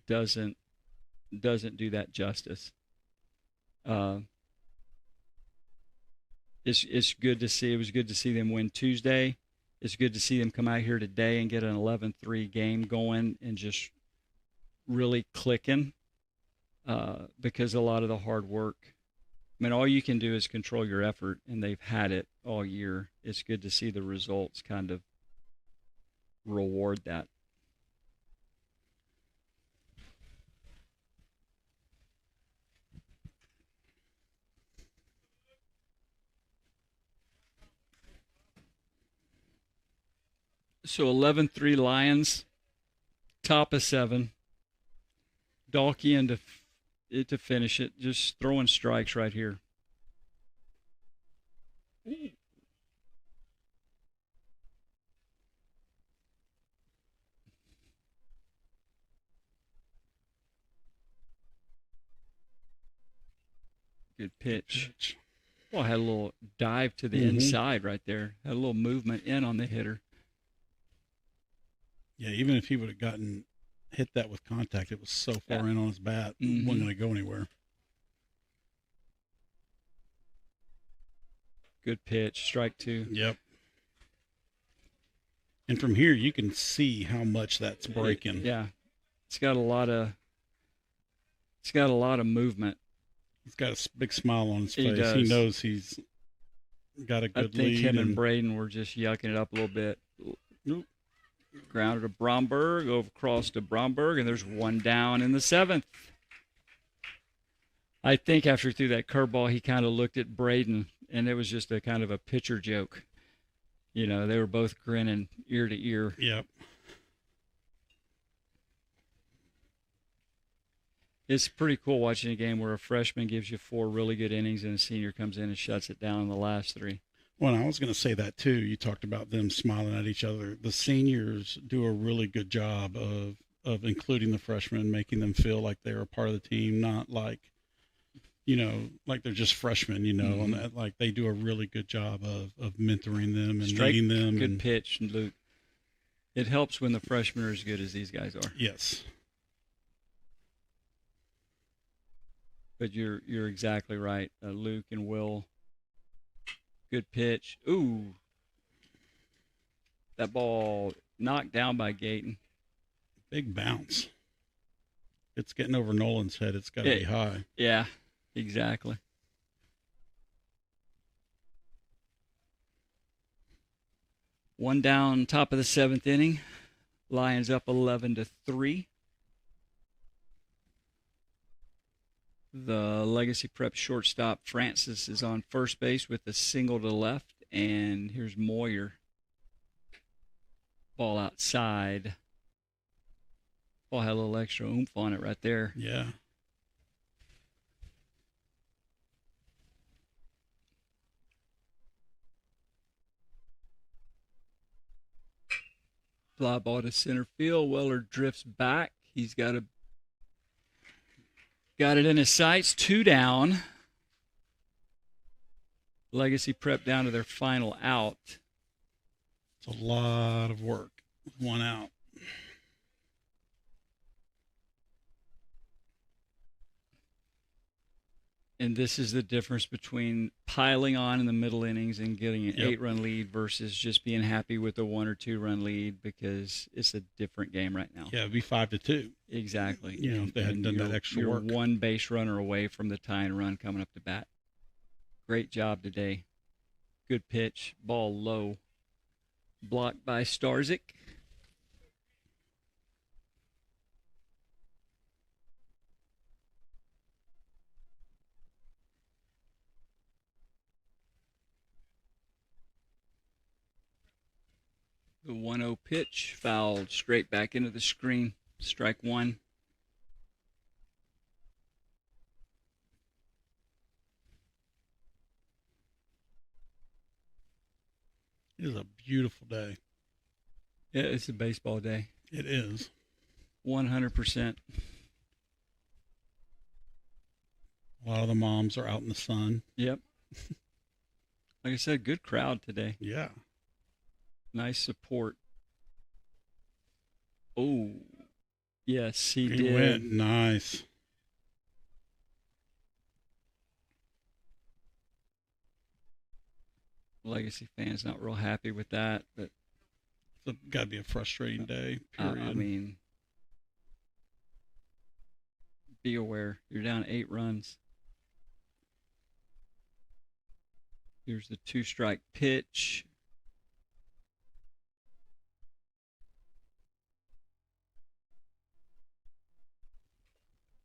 doesn't do that justice. It's good to see. It was good to see them win Tuesday. It's good to see them come out here today and get an 11-3 game going and just really clicking, because a lot of the hard work, I mean, all you can do is control your effort, and they've had it all year. It's good to see the results kind of reward that. So 11-3 Lions, top of 7. Dalkey to finish it, just throwing strikes right here. Good pitch. Well, had a little dive to the inside right there. Had a little movement in on the hitter. Yeah, even if he would have hit that with contact, it was so far in on his bat, it wasn't going to go anywhere. Good pitch, strike 2. Yep. And from here, you can see how much that's breaking. Yeah, it's got a lot of movement. He's got a big smile on his He face. does. He knows he's got a good I think lead. him and Braden were just yucking it up a little bit. Nope. Grounded to Bromberg, over across to Bromberg, and there's one down in the 7th. I think after he threw that curveball, he kind of looked at Braden, and it was just a kind of a pitcher joke. They were both grinning ear to ear. Yep. It's pretty cool watching a game where a freshman gives you 4 really good innings and a senior comes in and shuts it down in the last 3. Well, I was going to say that too. You talked about them smiling at each other. The seniors do a really good job of including the freshmen, making them feel like they're a part of the team, not like, like they're just freshmen, and that, like they do a really good job of mentoring them and Strike, leading them. good pitch, Luke. It helps when the freshmen are as good as these guys are. Yes. But you're exactly right, Luke and Will. Good pitch. Ooh, that ball knocked down by Gayton. Big bounce. It's getting over Nolan's head. It's got to be high. Yeah, exactly. One down, top of the 7th inning. Lions up 11-3. The Legacy Prep shortstop Francis is on first base with a single to left, and here's Moyer. Ball outside. Ball had a little extra oomph on it right there. Yeah. Fly ball to center field. Weller drifts back. He's got it in his sights. 2 down. Legacy Prep down to their final out. It's a lot of work with 1 out. And this is the difference between piling on in the middle innings and getting an 8-run lead versus just being happy with a 1 or 2 run lead, because it's a different game right now. Yeah, it'd be 5-2. Exactly. If they hadn't done that extra work. You're 1 base runner away from the tying run coming up to bat. Great job today. Good pitch. Ball low. Blocked by Starzyk. The 1-0 pitch fouled straight back into the screen. Strike 1. It is a beautiful day. Yeah, it's a baseball day. It is. 100%. A lot of the moms are out in the sun. Yep. Like I said, good crowd today. Yeah. Nice support. Oh, yes, he did. Went nice. Legacy fans not real happy with that, but It's got to be a frustrating day, period. I mean, be aware. You're down 8 runs. Here's the 2-strike pitch.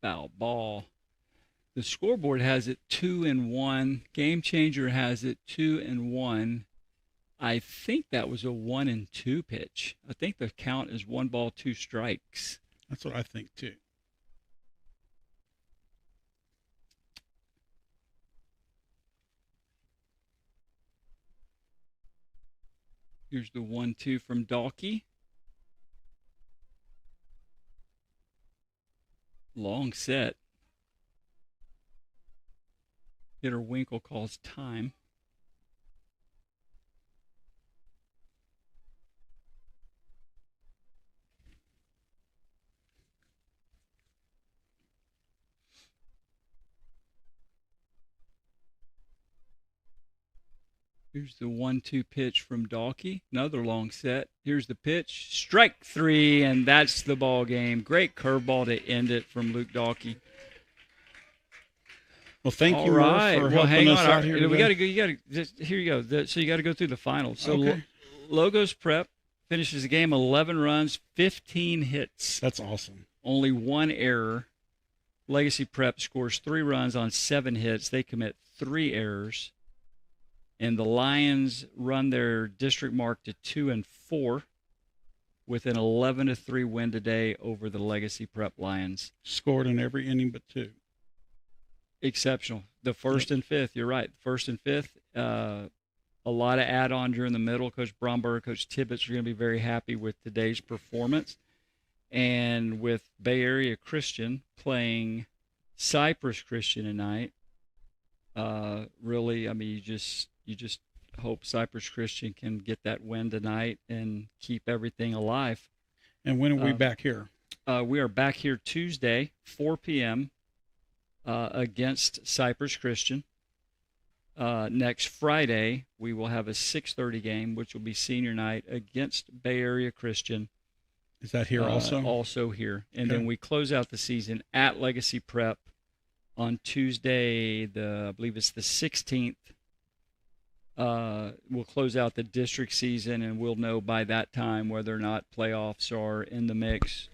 Foul ball. The scoreboard has it 2-1. Game Changer has it 2-1. I think that was a 1-2 pitch. I think the count is 1 ball, 2 strikes. That's what I think too. Here's the 1-2 from Dalkey. Long set. Hitter Winkle calls time. Here's the 1-2 pitch from Dalkey. Another long set. Here's the pitch. Strike 3, and that's the ball game. Great curveball to end it from Luke Dalkey. Well, thank you, right. Murph, for helping us out here. We got to go. Here you go. So you got to go through the finals. So Okay. Logos Prep finishes the game 11 runs, 15 hits. That's awesome. Only 1 error. Legacy Prep scores 3 runs on 7 hits. They commit 3 errors. And the Lions run their district mark to 2-4 with an 11-3 win today over the Legacy Prep Lions. Scored in every inning but 2. Exceptional. The first and fifth, you're right. First and fifth, a lot of add-on during the middle. Coach Bromberg, Coach Tibbetts are going to be very happy with today's performance. And with Bay Area Christian playing Cypress Christian tonight, Really, I mean, you just hope Cypress Christian can get that win tonight and keep everything alive. And when are we Uh, back here? we are back here Tuesday, 4 p.m. Against Cypress Christian. Next Friday, we will have a 6:30 game, which will be senior night against Bay Area Christian. Is that here also? Also here, and Okay. then we close out the season at Legacy Prep on Tuesday. I believe it's the 16th. We'll close out the district season, and we'll know by that time whether or not playoffs are in the mix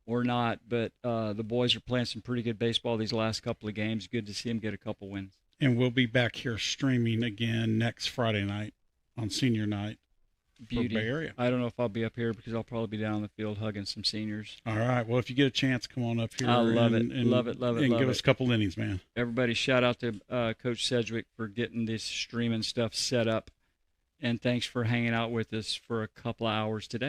or not. But the boys are playing some pretty good baseball these last couple of games. Good to see them get a couple wins. And we'll be back here streaming again next Friday night on senior night Beauty. for Bay Area. I don't know if I'll be up here because I'll probably be down on the field hugging some seniors. All right. Well, if you get a chance, come on up here. I love it. And Love it. And love give it. us a couple innings, man. Everybody, shout out to Coach Sedgwick for getting this streaming stuff set up. And thanks for hanging out with us for a couple of hours today.